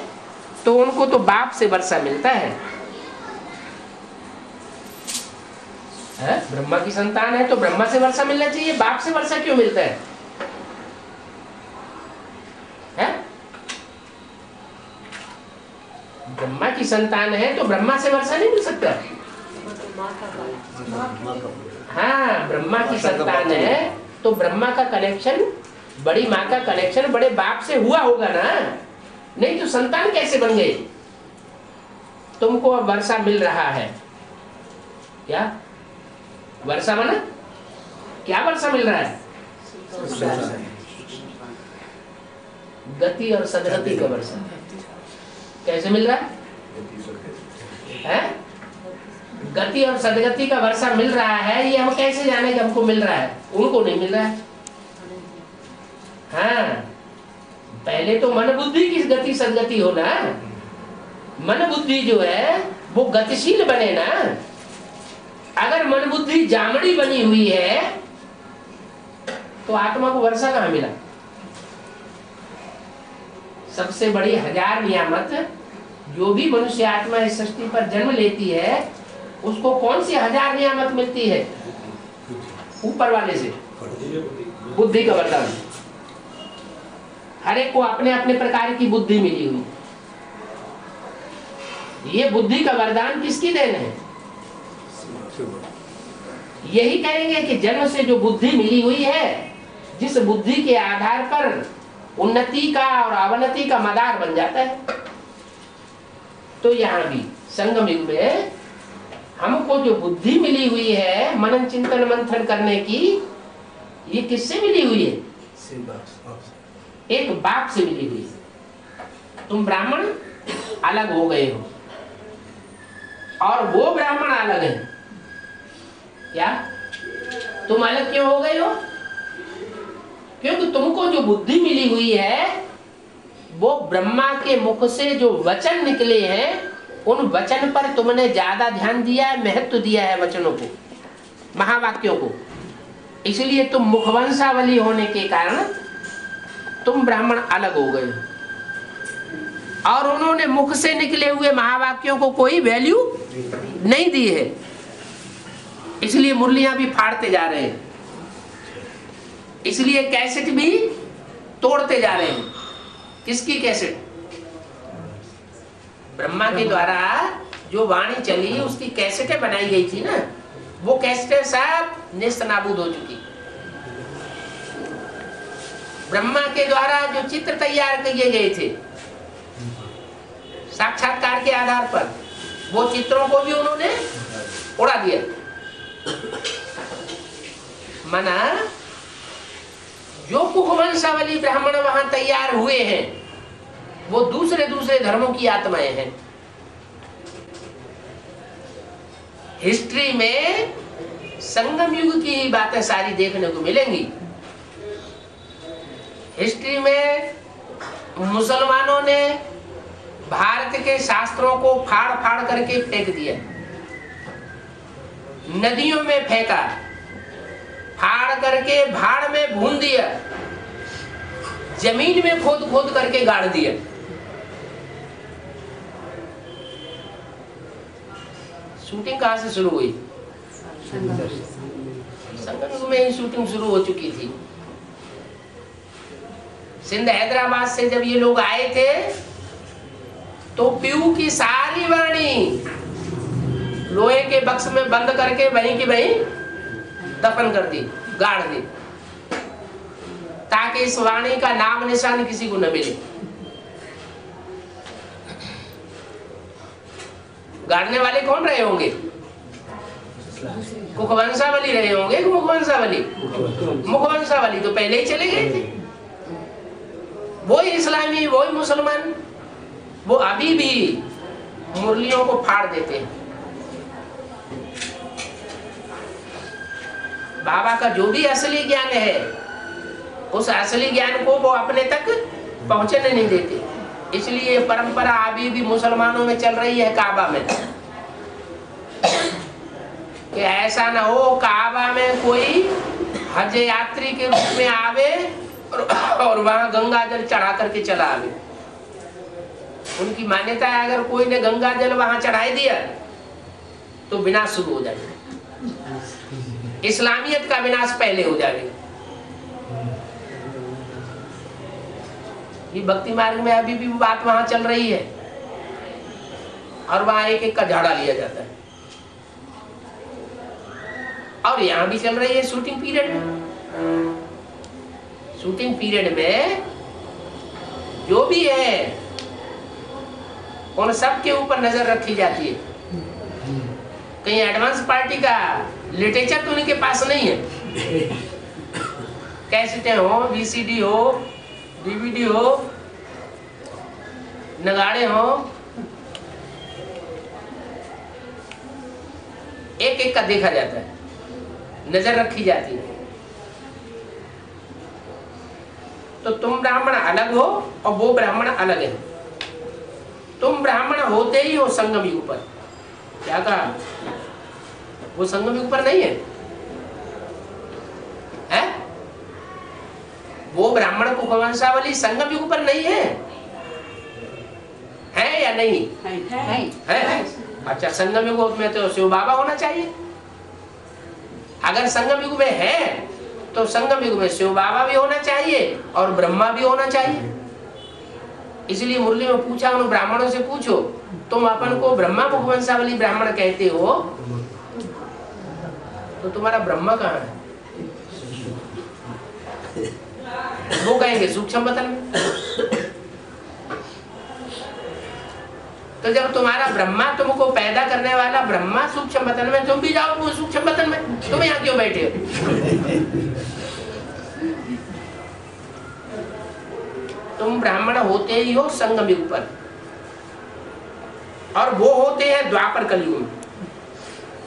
तो उनको तो बाप से वर्षा मिलता है। ब्रह्मा की संतान है तो ब्रह्मा से वर्षा मिलना चाहिए, बाप से वर्षा क्यों मिलता है? ब्रह्मा की संतान है तो ब्रह्मा से वर्षा नहीं मिल सकता। हाँ, ब्रह्मा की संतान है तो ब्रह्मा का कनेक्शन, बड़ी माँ का कनेक्शन बड़े बाप से हुआ होगा ना, नहीं तो संतान कैसे बन गई? तुमको अब वर्षा मिल रहा है। क्या वर्षा माना? क्या वर्षा मिल रहा है? गति और सदगति का वर्षा। कैसे मिल रहा है? गति और सदगति का वर्षा मिल रहा है, ये हम कैसे जाने कि हमको मिल रहा है? उनको नहीं मिल रहा है। हाँ, पहले तो मन बुद्धि की गति सदगति हो ना। मन बुद्धि जो है वो गतिशील बने ना। अगर मन बुद्धि जामड़ी बनी हुई है तो आत्मा को वर्षा कहाँ मिला? सबसे बड़ी 1000 नियामत जो भी मनुष्य आत्मा इस सृष्टि पर जन्म लेती है, उसको कौन सी 1000 नियामत मिलती है? ऊपर वाले से, बुद्धि का वरदान। हर एक को अपने अपने प्रकार की बुद्धि मिली हुई। ये बुद्धि का वरदान किसकी देन है? यही कहेंगे कि जन्म से जो बुद्धि मिली हुई है, जिस बुद्धि के आधार पर उन्नति का और अवनति का मदार बन जाता है। तो यहाँ भी संगम युग में हमको जो बुद्धि मिली हुई है मनन चिंतन मंथन करने की, ये किससे मिली हुई है? एक बाप से मिली हुई है। तुम ब्राह्मण अलग हो गए हो और वो ब्राह्मण अलग है। क्या तुम अलग क्यों हो गए हो? क्योंकि तुमको जो बुद्धि मिली हुई है वो ब्रह्मा के मुख से जो वचन निकले हैं, उन वचन पर तुमने ज्यादा ध्यान दिया है, महत्व दिया है वचनों को, महावाक्यों को। इसलिए तुम मुखवंशावली होने के कारण तुम ब्राह्मण अलग हो गए और उन्होंने मुख से निकले हुए महावाक्यों को कोई वैल्यू नहीं दी है। इसलिए मुरलियां भी फाड़ते जा रहे हैं, इसलिए कैसेट भी तोड़ते जा रहे हैं। किसकी कैसेट? ब्रह्मा के द्वारा जो वाणी चली उसकी कैसेटें बनाई गई थी ना, वो कैसेटें सब नेस्त नाबूद हो चुकी। ब्रह्मा के द्वारा जो चित्र तैयार किए गए थे साक्षात्कार के आधार पर, वो चित्रों को भी उन्होंने उड़ा दिया। माना जो कुखवंशावली ब्राह्मण वहां तैयार हुए हैं वो दूसरे दूसरे धर्मों की आत्माएं हैं। हिस्ट्री में संगम युग की बातें सारी देखने को मिलेंगी। हिस्ट्री में मुसलमानों ने भारत के शास्त्रों को फाड़ फाड़ करके फेंक दिया, नदियों में फेंका, फाड़ करके भाड़ में भून दिया, जमीन में खोद खोद करके गाड़ दिया। शूटिंग कहां से शुरू हुई? संगम में ही शूटिंग शुरू हो चुकी थी। सिंध हैदराबाद से जब ये लोग आए थे तो पीयू की सारी वाणी लोहे के बक्स में बंद करके वहीं की वहीं दफन कर दी, गाड़ दी, ताकि इस वाणी का नाम निशान किसी को न मिले। गाड़ने वाले कौन रहे होंगे? कुखवंशावली रहे होंगे। मुखवंशावली, मुखवंशावली तो पहले ही चले गए थे। वही इस्लामी, वही मुसलमान, वो अभी भी मुरलियों को फाड़ देते हैं। बाबा का जो भी असली ज्ञान है, उस असली ज्ञान को वो अपने तक पहुंचने नहीं देते। इसलिए परंपरा अभी भी मुसलमानों में चल रही है काबा में, कि ऐसा ना हो काबा में कोई हज यात्री के रूप में आवे और वहां गंगा जल चढ़ा करके चला आवे। उनकी मान्यता है अगर कोई ने गंगा जल वहां चढ़ाई दिया तो विनाश शुरू हो जाएगा, इस्लामियत का विनाश पहले हो जाएगा। ये भक्ति मार्ग में अभी भी बात वहां चल रही है और वहां एक एक का झाड़ा लिया जाता है। और यहाँ भी चल रही है शूटिंग पीरियड में। शूटिंग पीरियड में जो भी है उन सब के ऊपर नजर रखी जाती है। कहीं एडवांस पार्टी का लिटरेचर तो उनके पास नहीं है। कैसेटें हो, वीसीडी हो, डीवीडी हो, नगाड़े हो, एक एक का देखा जाता है, नजर रखी जाती है। तो तुम ब्राह्मण अलग हो और वो ब्राह्मण अलग है। तुम ब्राह्मण होते ही हो संगम युग पर। क्या कहा? वो संगम युग पर नहीं है, है? वो ब्राह्मण को वंशावली संगम युग पर नहीं है, है या नहीं? है। अच्छा, संगम युग में तो शिव बाबा होना चाहिए। अगर संगम युग में है तो संगम युग में शिव बाबा भी होना चाहिए और ब्रह्मा भी होना चाहिए। इसलिए मुरली में पूछा, उन ब्राह्मणों से पूछो, तुम अपन को ब्रह्मा मुख वंशावली ब्राह्मण कहते हो, तो तुम्हारा ब्रह्मा कहाँ है? वो कहेंगे सूक्ष्म बतन में। तो जब तुम्हारा ब्रह्मा, तुमको पैदा करने वाला ब्रह्मा सूक्ष्म बतन में, तुम भी जाओ सूक्ष्म बतन में। तुम यहाँ क्यों बैठे हो? तुम ब्राह्मण होते ही हो संगम युग पर, और वो होते हैं द्वापर कलयुग में।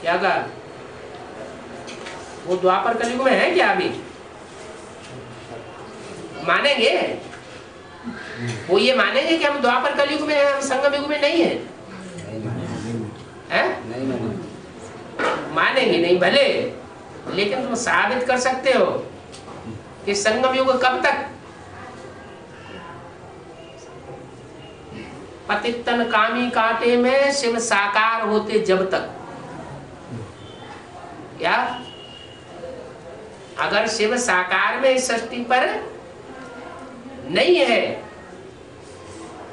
क्या कहा? वो द्वापर कलयुग में है क्या? अभी मानेंगे? वो ये मानेंगे कि हम द्वापर कलयुग में हैं, हम संगम युग में नहीं है? मानेंगे नहीं भले, लेकिन तुम साबित कर सकते हो कि संगम युग कब तक? पतितन कामी कांटे में शिव साकार होते जब तक। क्या? अगर शिव साकार में इस सृष्टि पर नहीं है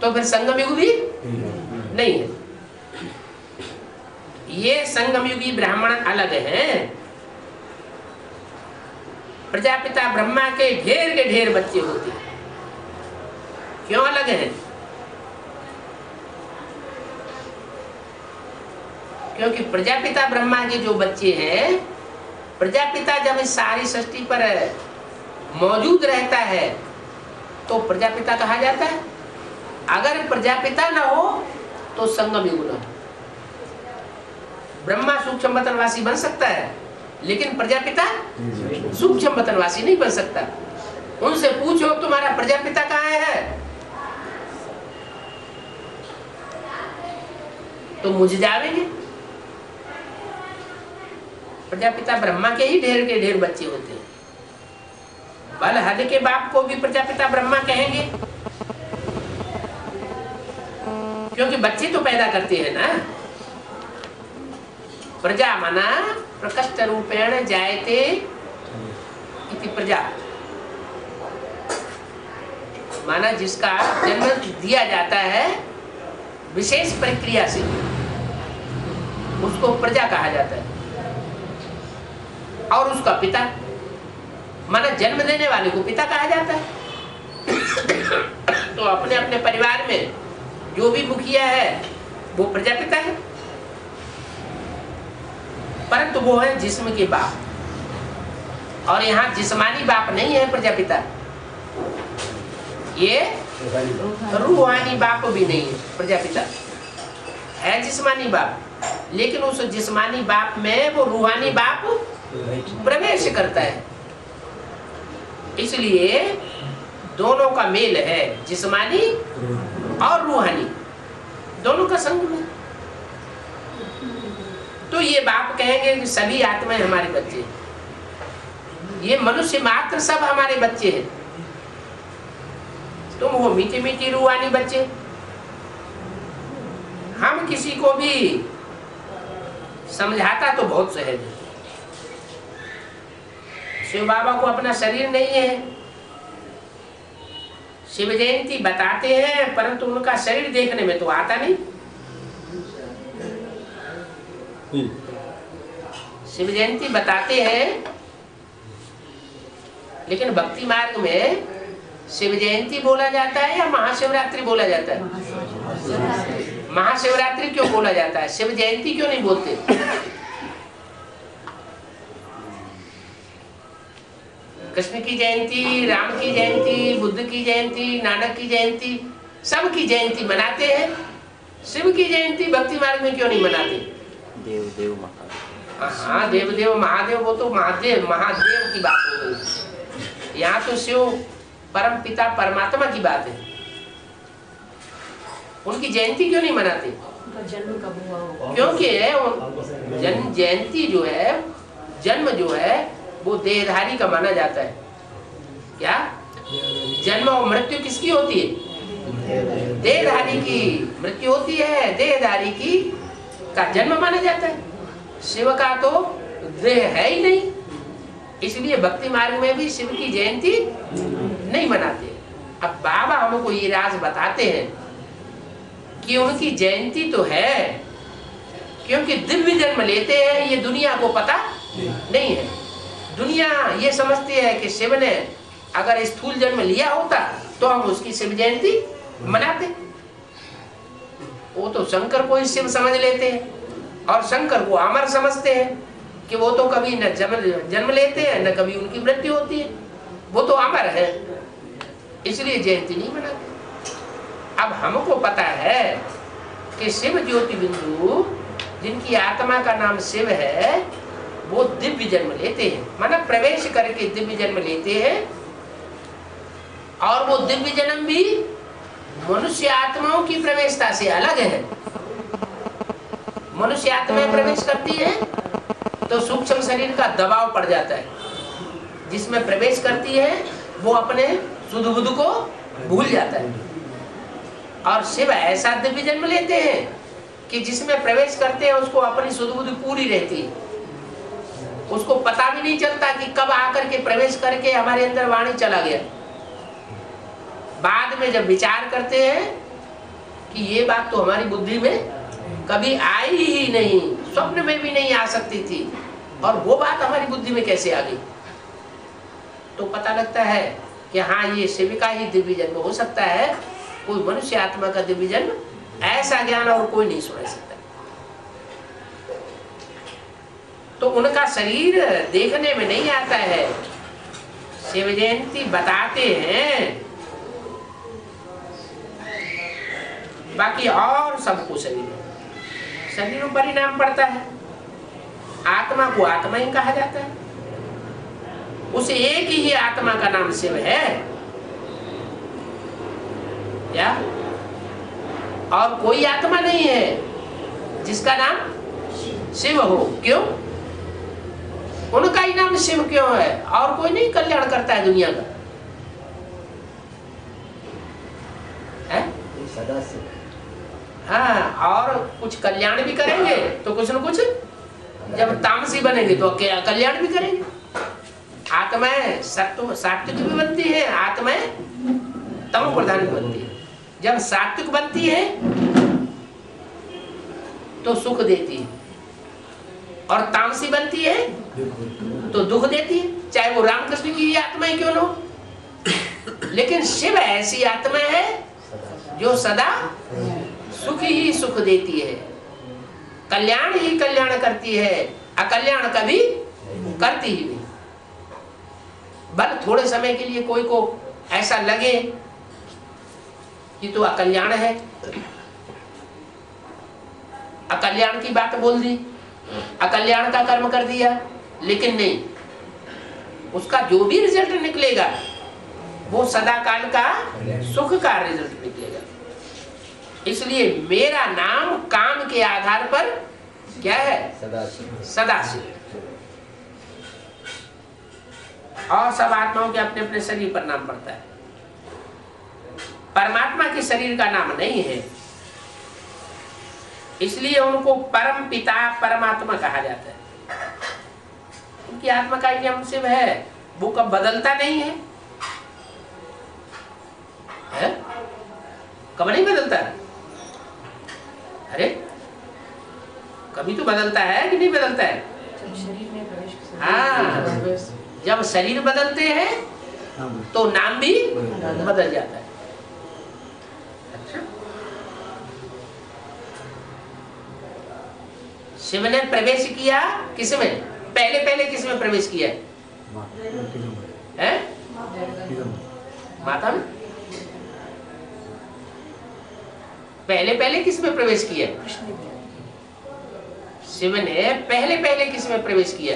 तो फिर संगम युग भी नहीं है। ये संगम युगी ब्राह्मण अलग हैं। प्रजापिता ब्रह्मा के ढेर बच्चे होते हैं। क्यों अलग हैं? क्योंकि प्रजापिता ब्रह्मा के जो बच्चे हैं, प्रजापिता जब इस सारी सृष्टि पर मौजूद रहता है तो प्रजापिता कहा जाता है। अगर प्रजापिता न हो तो संगम युग न हो। ब्रह्मा सूक्ष्म बतनवासी बन सकता है, लेकिन प्रजापिता सूक्ष्म बतनवासी नहीं बन सकता। उनसे पूछो तुम्हारा प्रजापिता कहाँ है, तो मुझे जावेंगे। प्रजापिता ब्रह्मा के ही ढेर बच्चे होते हैं। बलहद के बाप को भी प्रजापिता ब्रह्मा कहेंगे, क्योंकि बच्चे तो पैदा करते हैं ना। प्रजा मना प्रकष्ट रूपेण जायते इति प्रजा, माना जिसका जन्म दिया जाता है विशेष प्रक्रिया से, उसको प्रजा कहा जाता है। और उसका पिता, माना जन्म देने वाले को पिता कहा जाता है। तो अपने अपने परिवार में जो भी मुखिया है वो प्रजापिता है, परंतु वो है जिस्म के बाप। और यहाँ जिस्मानी बाप नहीं है प्रजापिता, ये रूहानी बाप भी नहीं है प्रजापिता, है जिस्मानी बाप। लेकिन उस जिस्मानी बाप में वो रूहानी बाप प्रवेश करता है, इसलिए दोनों का मेल है, जिस्मानी और रूहानी दोनों का संगम है। तो ये बाप कहेंगे कि सभी आत्माएं हमारे बच्चे, ये मनुष्य मात्र सब हमारे बच्चे हैं। तुम वो मीठी मीठी रूहानी बच्चे। हम किसी को भी समझाता तो बहुत सहज है। शिव बाबा को अपना शरीर नहीं है, शिव जयंती बताते हैं, परंतु उनका शरीर देखने में तो आता नहीं। शिव जयंती बताते हैं, लेकिन भक्ति मार्ग में शिव जयंती बोला जाता है या महाशिवरात्रि बोला जाता है? महाशिवरात्रि क्यों बोला जाता है, शिव जयंती क्यों नहीं बोलते? कृष्ण की जयंती, राम की जयंती, बुद्ध की जयंती, नानक की जयंती, सबकी जयंती मनाते हैं। शिव की जयंती भक्ति मार्ग में क्यों नहीं मनाते? देव देव महादेव। हाँ, देव देव महादेव, वो तो महादेव महादेव की बात हो गई। यहाँ तो शिव परम पिता परमात्मा की बात है। उनकी जयंती क्यों नहीं मनाते? जन्म कब हुआ होगा? क्योंकि जन्म जयंती जो है, जन्म जो है वो देहधारी का माना जाता है। क्या जन्म और मृत्यु किसकी होती है? देहधारी की मृत्यु होती है, देहधारी की का जन्म माना जाता है। शिव का तो देह है ही नहीं, इसलिए भक्ति मार्ग में भी शिव की जयंती नहीं मनाते। अब बाबा हमको ये राज बताते हैं कि उनकी जयंती तो है, क्योंकि दिव्य जन्म लेते हैं, ये दुनिया को पता नहीं है। दुनिया ये समझती है कि शिव ने अगर स्थूल जन्म लिया होता तो हम उसकी शिव जयंती मनाते। वो तो शंकर को ही शिव समझ लेते हैं और शंकर को अमर समझते हैं कि वो तो कभी न जन्म लेते हैं न कभी उनकी मृत्यु होती है, वो तो अमर है, इसलिए जयंती नहीं मनाते। अब हमको पता है कि शिव ज्योति बिंदु जिनकी आत्मा का नाम शिव है वो दिव्य जन्म लेते हैं, माना प्रवेश करके दिव्य जन्म लेते हैं। और वो दिव्य जन्म भी मनुष्य आत्माओं की प्रवेशता से अलग है। मनुष्य आत्माएं प्रवेश करती है तो सूक्ष्म शरीर का दबाव पड़ जाता है, जिसमें प्रवेश करती है वो अपने सुध बुध को भूल जाता है। और शिव ऐसा दिव्य जन्म लेते हैं कि जिसमें प्रवेश करते हैं उसको अपनी सुध बुध पूरी रहती है, उसको पता भी नहीं चलता कि कब आकर के प्रवेश करके हमारे अंदर वाणी चला गया। बाद में जब विचार करते हैं कि ये बात तो हमारी बुद्धि में कभी आई ही नहीं, स्वप्न में भी नहीं आ सकती थी, और वो बात हमारी बुद्धि में कैसे आ गई, तो पता लगता है कि हाँ ये शिव का ही दिव्य जन्म हो सकता है। कोई मनुष्य आत्मा का दिव्य जन्म ऐसा ज्ञान और कोई नहीं सुना सकता। तो उनका शरीर देखने में नहीं आता है, शिव जयंती बताते हैं, बाकी और सबको शरीर पर ही नाम पड़ता है। आत्मा को आत्मा ही कहा जाता है, उस एक ही आत्मा का नाम शिव है क्या? और कोई आत्मा नहीं है जिसका नाम शिव हो। क्यों? उनका ही नाम शिव क्यों है? और कोई नहीं कल्याण करता है दुनिया का, है? सदा से हाँ, और कुछ कल्याण भी करेंगे तो कुछ न कुछ, जब तामसी बनेंगे तो कल्याण भी करेंगे। आत्माएं सात्विक भी बनती है, आत्माएं तमो प्रधान भी बनती है। जब सात्विक बनती है तो सुख देती है, और तामसी बनती है तो दुख देती है, चाहे वो रामकृष्ण की आत्माएं क्यों न हो। लेकिन शिव ऐसी आत्मा है जो सदा सुख ही सुख देती है, कल्याण ही कल्याण करती है, अकल्याण कभी करती ही नहीं। बल थोड़े समय के लिए कोई को ऐसा लगे कि तो अकल्याण है, अकल्याण की बात बोल दी, अकल्याण का कर्म कर दिया, लेकिन नहीं, उसका जो भी रिजल्ट निकलेगा वो सदा काल का सुख का रिजल्ट निकलेगा। इसलिए मेरा नाम काम के आधार पर क्या है? सदाशिव। और सब आत्माओं के अपने अपने शरीर पर नाम पड़ता है, परमात्मा के शरीर का नाम नहीं है, इसलिए उनको परम पिता परमात्मा कहा जाता है। उनकी आत्मा का ही नाम शिव है, वो कब बदलता नहीं है, है? कब नहीं बदलता? अरे कभी तो बदलता है कि नहीं बदलता है? जब शरीर में प्रवेश, हाँ, जब शरीर बदलते हैं तो नाम भी बदल जाता है। अच्छा, शिव ने प्रवेश किया किसमें? पहले किसमें प्रवेश किया है? माता में। पहले पहले किस में प्रवेश किया? कृष्ण ने किया। शिव ने पहले पहले किस में प्रवेश किया?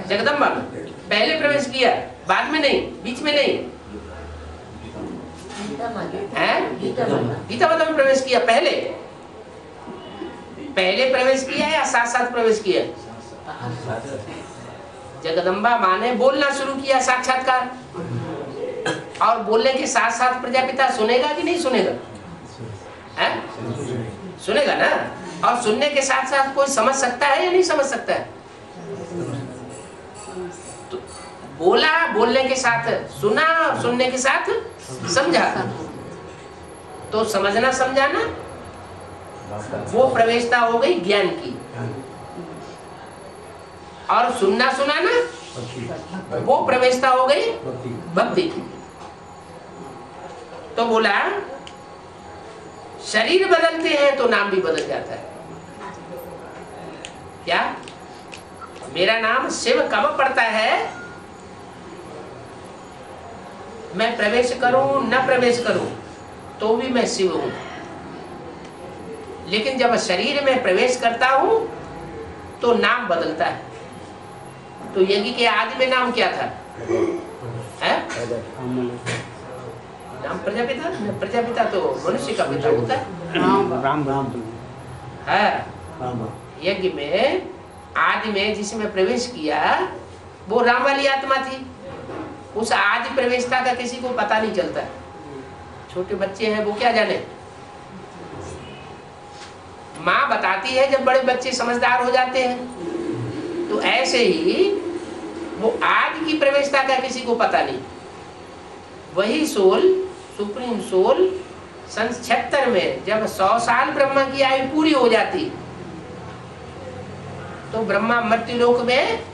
जगदम्बा में पहले प्रवेश किया, बाद में नहीं, बीच में नहीं है? गीता माता में प्रवेश किया पहले प्रवेश किया या साथ साथ प्रवेश किया? जगदम्बा माँ ने बोलना शुरू किया, साक्षात्कार, और बोलने के साथ साथ प्रजापिता सुनेगा कि नहीं सुनेगा? है? सुनेगा ना। और सुनने के साथ साथ कोई समझ सकता है या नहीं समझ सकता है? तो बोला, बोलने के साथ सुना, और सुनने के साथ समझा, तो समझना समझाना वो प्रवेशता हो गई ज्ञान की, और सुनना सुनाना वो प्रवेशता हो गई भक्ति की। तो बोला शरीर बदलते हैं तो नाम भी बदल जाता है। क्या मेरा नाम शिव कब पड़ता है? मैं प्रवेश करूं न प्रवेश करूं तो भी मैं शिव हूं, लेकिन जब शरीर में प्रवेश करता हूं तो नाम बदलता है। तो यज्ञ के आदि में नाम क्या था? है? नाम प्रजापिता? प्रजापिता तो मनुष्य का पिता होता है। राम है। यज्ञ में आदि में जिसमें प्रवेश किया वो राम वाली आत्मा थी। उस आदि प्रवेशता का किसी को पता नहीं चलता। छोटे बच्चे हैं वो क्या जाने, माँ बताती है जब बड़े बच्चे समझदार हो जाते हैं। तो ऐसे ही वो आदि की प्रवेशता का किसी को पता नहीं। वही सोल, सुप्रीम सोल, सन 76 में जब 100 साल ब्रह्मा की आयु पूरी हो जाती तो ब्रह्मा मृत्युलोक में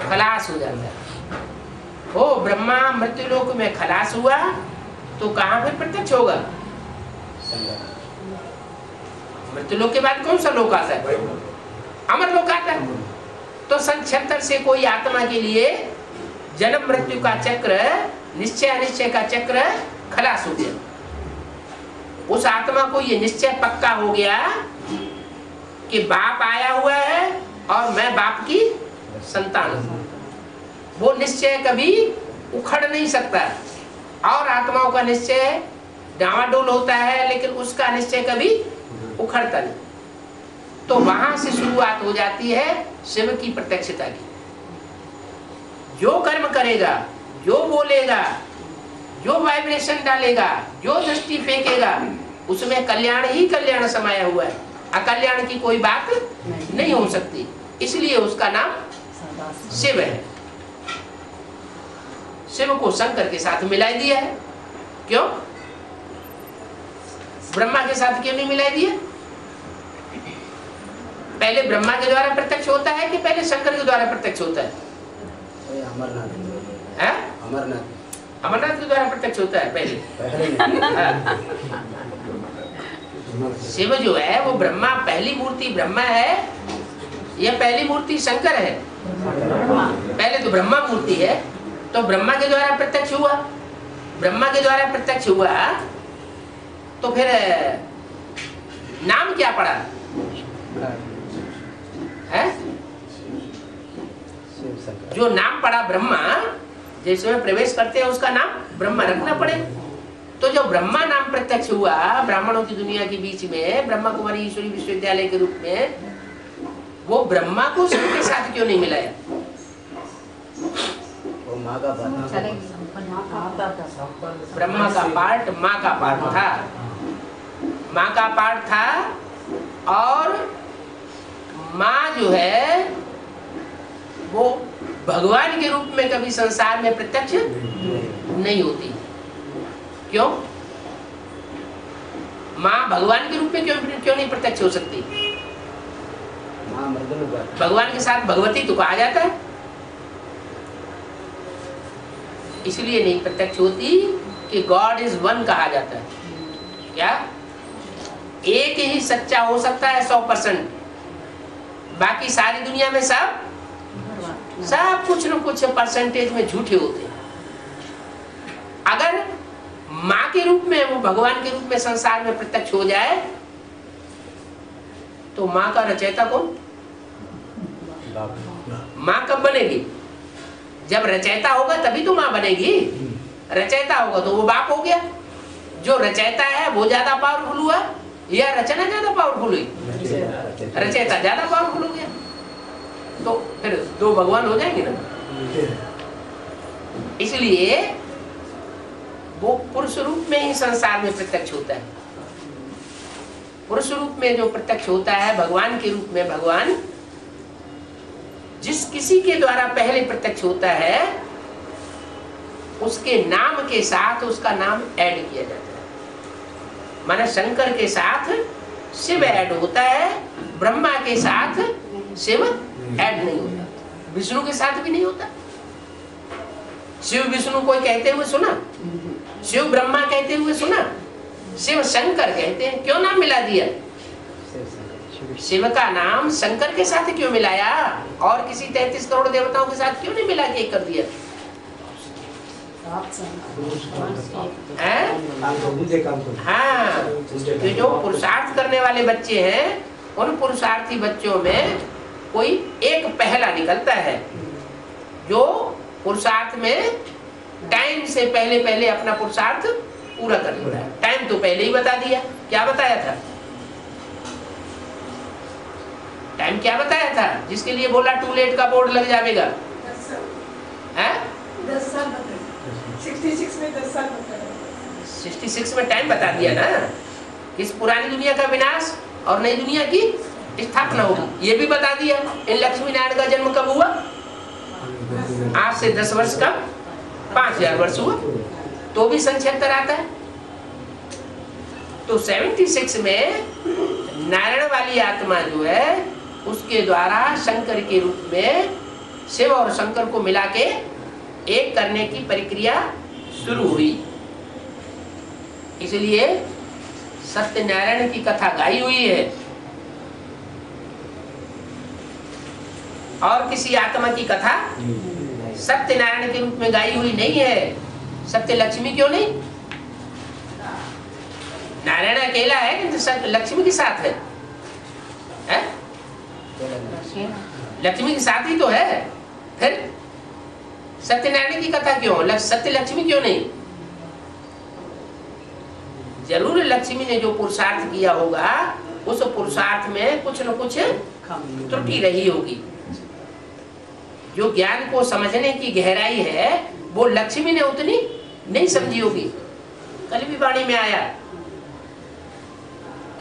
खलास हो जाता है। हो ब्रह्मा मृत्युलोक में खलास हुआ तो कहाँ पे प्रत्यक्ष होगा? मृत्युलोक के बाद कौन सा लोक आता है? अमर लोक आता है। तो सन 76 से कोई आत्मा के लिए जन्म मृत्यु का चक्र, निश्चय अनिश्चय का चक्र खलास हो गया। उस आत्मा को ये निश्चय पक्का हो गया कि बाप आया हुआ है और मैं बाप की संतान हूं। वो निश्चय कभी उखड़ नहीं सकता। और आत्माओं का निश्चय डावाडोल होता है, लेकिन उसका निश्चय कभी उखड़ता नहीं। तो वहां से शुरुआत हो जाती है शिव की प्रत्यक्षता की। जो कर्म करेगा, जो बोलेगा, जो वाइब्रेशन डालेगा, जो दृष्टि फेंकेगा, उसमें कल्याण ही कल्याण समाया हुआ है। अकल्याण की कोई बात नहीं हो सकती। इसलिए उसका नाम शिव है। शिव को शंकर के साथ मिला दिया है। क्यों? ब्रह्मा के साथ क्यों नहीं मिला दिया? पहले ब्रह्मा के द्वारा प्रत्यक्ष होता है कि पहले शंकर के द्वारा प्रत्यक्ष होता है? अमरनाथ के द्वारा प्रत्यक्ष होता है पहले। शिव जो है वो ब्रह्मा, पहली मूर्ति ब्रह्मा है या पहली मूर्ति शंकर है? पहले तो ब्रह्मा मूर्ति है। तो ब्रह्मा के द्वारा प्रत्यक्ष हुआ। ब्रह्मा के द्वारा प्रत्यक्ष हुआ तो फिर नाम क्या पड़ा है? जो नाम पड़ा ब्रह्मा, जैसे में प्रवेश करते हैं उसका नाम ब्रह्मा रखना पड़े। तो जो ब्रह्मा नाम प्रत्यक्ष हुआ ब्राह्मणों की दुनिया के बीच में, ब्रह्मा कुमारी ईश्वरी विश्वविद्यालय के रूप में, वो ब्रह्मा को शिव के साथ क्यों नहीं मिलाया? ब्रह्मा का पार्ट माँ का पार्ट था। माँ का पार्ट था और माँ जो है वो भगवान के रूप में कभी संसार में प्रत्यक्ष नहीं होती। क्यों? माँ भगवान के रूप में क्यों नहीं प्रत्यक्ष हो सकती? भगवान के साथ भगवती तो कहा जाता है, इसलिए नहीं प्रत्यक्ष होती कि गॉड इज वन कहा जाता है। क्या? एक ही सच्चा हो सकता है 100%, बाकी सारी दुनिया में सब कुछ न कुछ परसेंटेज में झूठे होते हैं। अगर माँ के के रूप में, वो भगवान के रूप में संसार में प्रत्यक्ष हो जाए, तो माँ का रचयिता कौन? माँ कब बनेगी? जब रचयिता होगा तभी तो माँ बनेगी। रचयिता होगा तो वो बाप हो गया। जो रचयिता है वो ज्यादा पावरफुल हुआ या रचना ज्यादा पावरफुल हुई? रचयिता ज्यादा पावरफुल हो गया। तो फिर दो भगवान हो जाएंगे ना। इसलिए वो पुरुष रूप में ही संसार में प्रत्यक्ष होता है। पुरुष रूप में जो प्रत्यक्ष होता है भगवान के रूप में, भगवान जिस किसी के द्वारा पहले प्रत्यक्ष होता है उसके नाम के साथ उसका नाम ऐड किया जाता है। माने शंकर के साथ शिव ऐड होता है, ब्रह्मा के साथ शिव ऐड नहीं होता, विष्णु के साथ भी नहीं होता। शिव विष्णु कोई कहते हुए सुना? शिव ब्रह्मा कहते हुए सुना? शिव शंकर कहते हैं। क्यों नाम मिला दिया? शिव का नाम शंकर के साथ क्यों मिलाया? और किसी 33 करोड़ देवताओं के साथ क्यों नहीं मिला के कर दिया? हाँ, तो जो पुरुषार्थ करने वाले बच्चे हैं उन पुरुषार्थी बच्चों में कोई एक पहला निकलता है जो पुरुषार्थ में टाइम से पहले पहले अपना पुरुषार्थ पूरा कर लेता है। टाइम तो पहले ही बता दिया। क्या बताया था? टाइम क्या बताया था जिसके लिए बोला टू लेट का बोर्ड लग जाएगा? 10 साल बताया। 66 में 10 साल बताया। 66 में टाइम बता दिया ना। किस पुरानी दुनिया का विनाश और नई दुनिया की स्थापना होगी ये भी बता दिया। इन लक्ष्मी नारायण का जन्म कब हुआ? आज से 10 वर्ष कब? 5000 वर्ष हुआ। तो भी संक्षेप्तर आता है। तो 76 में नारायण वाली आत्मा जो है उसके द्वारा शंकर के रूप में शिव और शंकर को मिला के एक करने की प्रक्रिया शुरू हुई। इसलिए सत्यनारायण की कथा गाई हुई है और किसी आत्मा की कथा सत्यनारायण के रूप में गाई हुई नहीं है। सत्य लक्ष्मी क्यों नहीं? नारायण अकेला है कि लक्ष्मी के साथ है? लक्ष्मी के साथ ही तो है। फिर सत्यनारायण की कथा क्यों? सत्य लक्ष्मी क्यों नहीं? जरूर लक्ष्मी ने जो पुरुषार्थ किया होगा उस पुरुषार्थ में कुछ न कुछ त्रुटि रही होगी। जो ज्ञान को समझने की गहराई है वो लक्ष्मी ने उतनी नहीं समझी होगी। कल भी वाणी में आया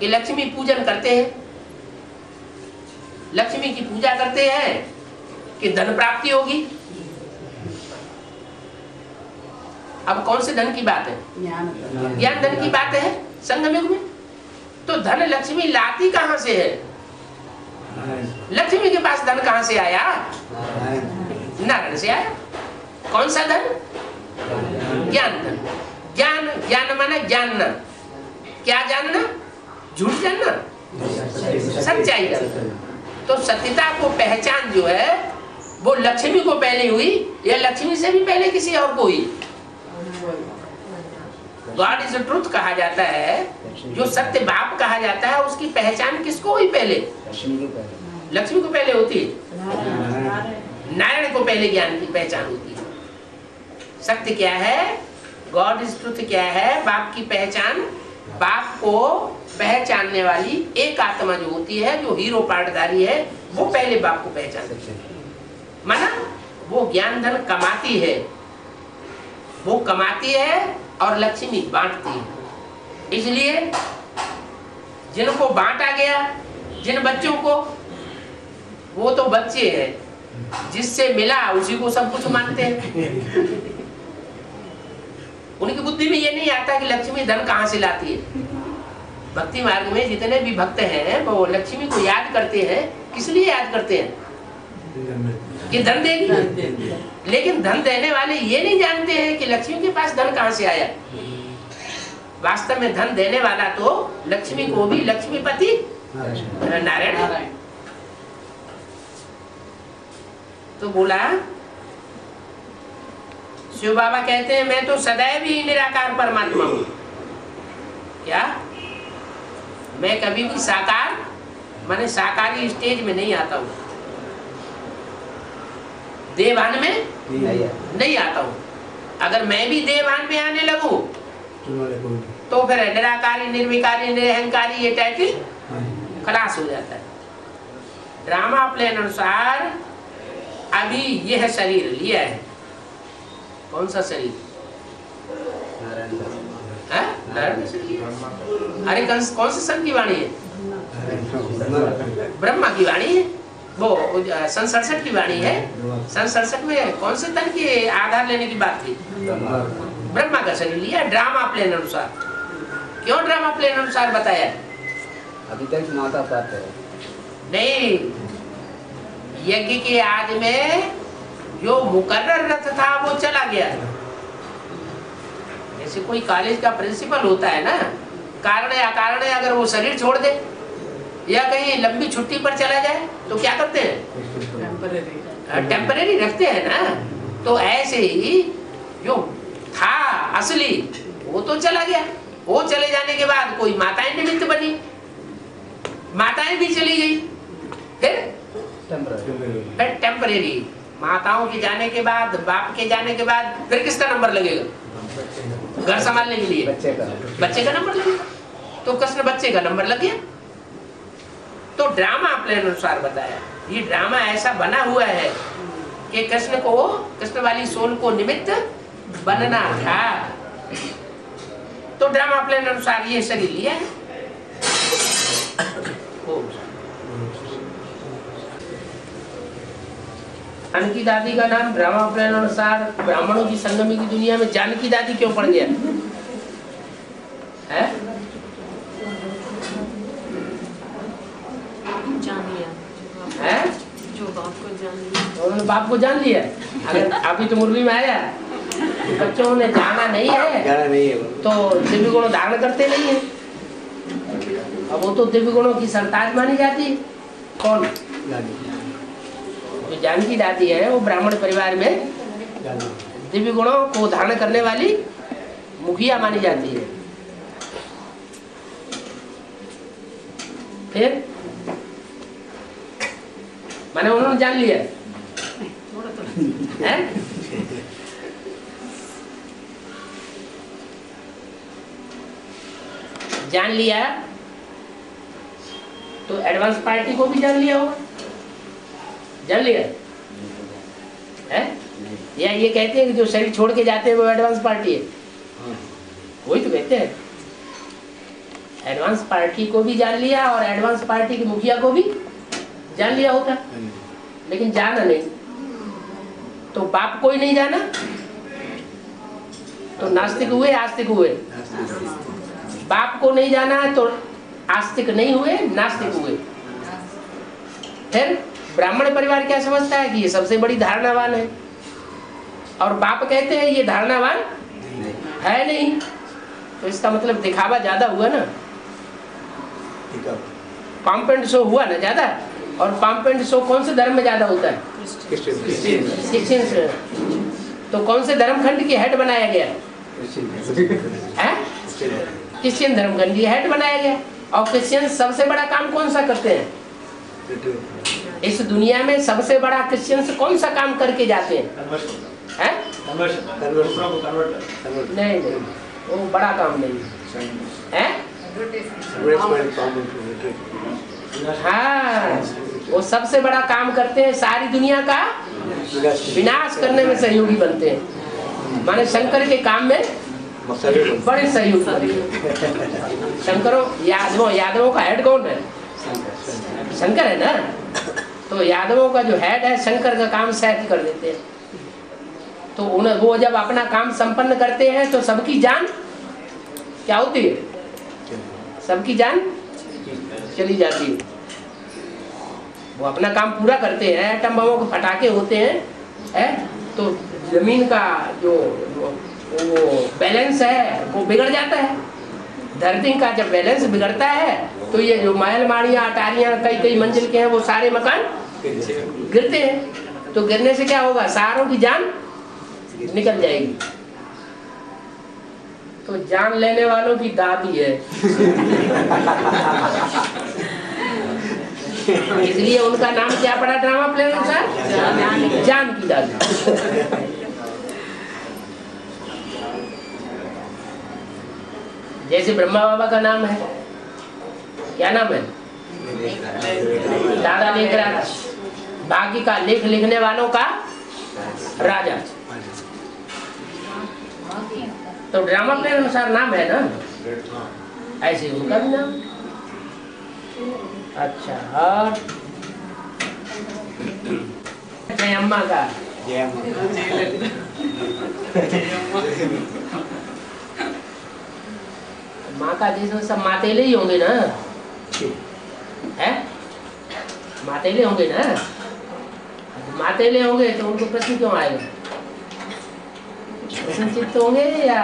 कि लक्ष्मी पूजन करते हैं, लक्ष्मी की पूजा करते हैं कि धन प्राप्ति होगी। अब कौन से धन की बात है? ज्ञान धन की बात है संगम युग में। तो धन लक्ष्मी लाती कहां से है? लक्ष्मी के पास धन कहां से आया? नारायण से आया। कौन सा धन? ज्ञान धन। ज्ञान, ज्ञान माना जानना। क्या जानना? झूठ जानना, सच्चाई जानना। तो सत्यता को पहचान जो है वो लक्ष्मी को पहले हुई या लक्ष्मी से भी पहले किसी और को हुई? गॉड इज ट्रुथ कहा जाता है। जो सत्य बाप कहा जाता है उसकी पहचान किसको हुई पहले? लक्ष्मी को पहले होती है। नारायण को पहले ज्ञान की पहचान होती है। सत्य क्या है? गॉड इज ट्रुथ क्या है? बाप की पहचान। बाप को पहचानने वाली एक आत्मा जो होती है जो हीरो पार्टधारी है वो पहले बाप को पहचानती है। माना वो ज्ञान धन कमाती है, वो कमाती है और लक्ष्मी बांटती है। इसलिए जिनको बांटा गया, जिन बच्चों को, वो तो बच्चे हैं, जिससे मिला उसी को सब कुछ मानते हैं। उनकी बुद्धि में ये नहीं आता कि लक्ष्मी धन कहाँ से लाती है। भक्ति मार्ग में जितने भी भक्त हैं वो लक्ष्मी को याद करते हैं। किस लिए याद करते हैं? कि धन देगी। लेकिन धन देने वाले ये नहीं जानते हैं कि लक्ष्मी के पास धन कहाँ से आया। वास्तव में धन देने वाला तो लक्ष्मी को भी लक्ष्मीपति नारायण। तो बोला शिव बाबा कहते हैं मैं तो सदैव ही निराकार परमात्मा हूँ। क्या मैं कभी भी साकार माने साकारी स्टेज में नहीं आता हूँ, देवान में नहीं आता हूँ। अगर मैं भी देवान में आने लगूं तो फिर निराकारी निर्विकारी निरहंकारी ये टाइटल खलास हो जाता है। ड्रामा प्लान अनुसार अभी यह शरीर लिया है। कौन सा शरीर है? अरे कौन से सन की वाणी है? ब्रह्मा की वाणी है। वो सन 67 की वाणी है। सन 67 में कौन से तन के आधार लेने की बात थी? ब्रह्मा का शरीर लिया ड्रामा प्लेन अनुसार। क्यों ड्रामा प्लेन अनुसार बताया? अभी तक माता पात है नहीं, यज्ञ के आदि में जो मुकर्रर रथ था वो चला गया। जैसे कोई कॉलेज का प्रिंसिपल होता है ना, कारण या अकारण अगर वो शरीर छोड़ दे या कहीं लंबी छुट्टी पर चला जाए तो क्या करते हैं? टेम्परेरी रखते हैं ना। तो ऐसे ही जो था असली वो तो चला गया। वो चले जाने के बाद कोई माताएं निमित्त बनी, माताएं भी चली गई, फिर टेम्परेरी। माताओं के जाने के बाद, बाप के जाने के बाद फिर किसका नंबर लगेगा? घर संभालने के लिए बच्चे का नंबर लगेगा। तो कृष्ण बच्चे का नंबर लग गया। तो ड्रामा प्लान अनुसार बताया। ये ड्रामा ऐसा बना हुआ है कि कृष्ण को, कृष्ण वाली सोल को निमित्त बनना था। तो ड्रामा प्लान अनुसार ये शरीर लिया है। जानकी दादी का नाम ड्रामा प्लान अनुसार ब्राह्मणों की संगमी की दुनिया में जानकी दादी क्यों पड़ गया है? जान लिया है? जो बाप को जान लिया। उन्होंने बाप को जान लिया। अगर अभी तो मुरली में आया, बच्चों ने जाना नहीं है तो दिव्य गुणों धारण करते नहीं है। अब वो तो दिव्य गुणों की सरताज मानी जाती है। कौन? जो जानकी दादी है वो ब्राह्मण परिवार में दिव्य गुणों को धारण करने वाली मुखिया मानी जाती है। फिर माने उन्होंने जान लिया है? जान लिया तो एडवांस पार्टी को भी जान लिया होगा। जान लिया है? या ये कहते हैं कि जो शरीर छोड़ के जाते हैं वो एडवांस पार्टी है? वही तो कहते हैं। एडवांस पार्टी को भी जान लिया और एडवांस पार्टी की मुखिया को भी जान लिया होता, लेकिन जाना नहीं। तो बाप को ही नहीं जाना तो नास्तिक हुए, आस्तिक हुए। बाप को नहीं जाना तो आस्तिक नहीं हुए, नास्तिक हुए। फिर ब्राह्मण परिवार क्या समझता है कि ये सबसे बड़ी धारणावान है, और बाप कहते हैं ये धारणावान है नहीं। तो इसका मतलब दिखावा ज्यादा हुआ ना, पंप एंड शो हुआ ना ज्यादा। और पंप एंड शो कौन से धर्म में ज्यादा होता है? क्रिश्चियन से। तो कौन से धर्मखंड की हेड बनाया गया है? क्रिश्चियन धर्मखंड की हेड बनाया गया। और क्रिश्चियन सबसे बड़ा काम कौन सा करते हैं इस दुनिया में? सबसे बड़ा क्रिश्चियन कौन सा काम करके जाते हैं? नहीं, वो बड़ा काम नहीं है। हाँ, वो सबसे बड़ा काम करते हैं, सारी दुनिया का विनाश करने में सहयोगी बनते हैं। माने शंकर के काम में बड़े सहयोगी बनते हैं। शंकरों यादवों का हेड कौन है? शंकर है ना। तो यादवों का जो हेड है शंकर का काम सेट कर देते हैं। तो उन्हें वो जब अपना काम संपन्न करते हैं तो सबकी जान क्या होती है? सबकी जान चली जाती है। वो अपना काम पूरा करते हैं, एटम बमों के फटाके होते हैं, तो जमीन का जो वो बैलेंस है वो बिगड़ जाता है। धरती का जब बैलेंस बिगड़ता है तो ये जो महल माड़ियाँ अटारियाँ कई मंजिल के हैं वो सारे मकान गिरते हैं। तो गिरने से क्या होगा? सारों की जान निकल जाएगी। तो जान लेने वालों की दादी है। इसलिए उनका नाम क्या पड़ा ड्रामा प्ले अनुसार? जान की दादी। जैसे ब्रह्मा बाबा का नाम है, क्या नाम है? दादा लेखराज। बाकी का लेख लिखने वालों का राजा। तो ड्रामा प्ले अनुसार नाम है ना, ऐसे उनका भी नाम। अच्छा, और जय अम्मा का? माँ का जैसे सब मातेले ही होंगे ना, है? मातेले होंगे ना। मातेले होंगे तो उनको प्रश्न क्यों आएगा? प्रश्न चित्त होंगे या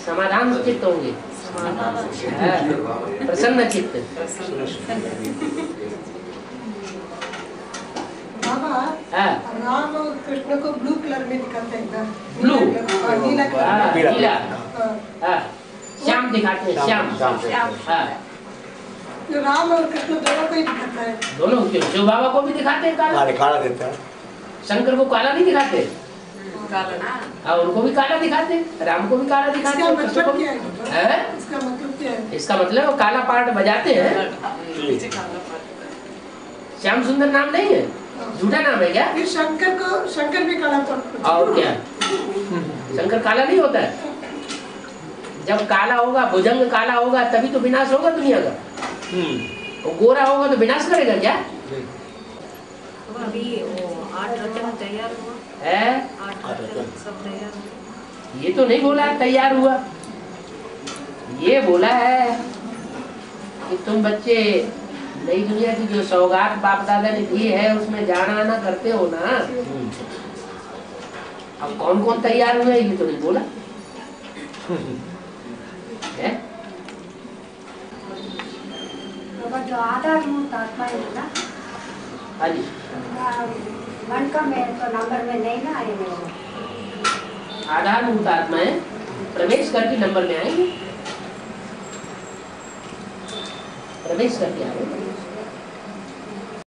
समाधान चित्त होंगे? प्रसन्न चित्त। बाबा, राम और कृष्ण को ब्लू कलर में दिखाते हैं ना? ब्लू? नीला कलर। नीला। श्याम दिखाते हैं, श्याम। हाँ। तो राम और कृष्ण दोनों को ही दिखाता है। दोनों क्यों? शिव बाबा को भी दिखाते हैं काला। काला देता है। शंकर को काला नहीं दिखाते? काला। हाँ, उनको भी काला दिखाते हैं, राम को भी काला दिखाते हैं। इसका मतलब क्या है? इसका मतलब क्या है? इसका मतलब वो काला पार्ट बजाते हैं। श्याम सुंदर नाम नहीं है, झूठा नाम है क्या? फिर शंकर भी काला पड़ता है। और क्या? शंकर काला नहीं होता है? जब काला होगा, भुजंग काला होगा, तभी तो विनाश होगा दुनिया का। वो गोरा होगा तो विनाश करेगा क्या? अभी वो 8 रचना तैयार हुआ है? 8 रचना सब तैयार हुआ। ये तो नहीं बोला है तैयार हुआ, ये बोला है कि तुम बच्चे नई दुनिया की जो सौगात बाप दादा ने दी है उसमें जाना आना करते हो ना। अब कौन कौन तैयार हुए ये तो नहीं बोला है? जो आधार मूर्त आत्मा है ना, हाँ जी, मन का में तो नंबर में नहीं ना आए वो। आधार मूर्त आत्माएं प्रवेश करके नंबर में आएंगे, प्रवेश करके आएंगे।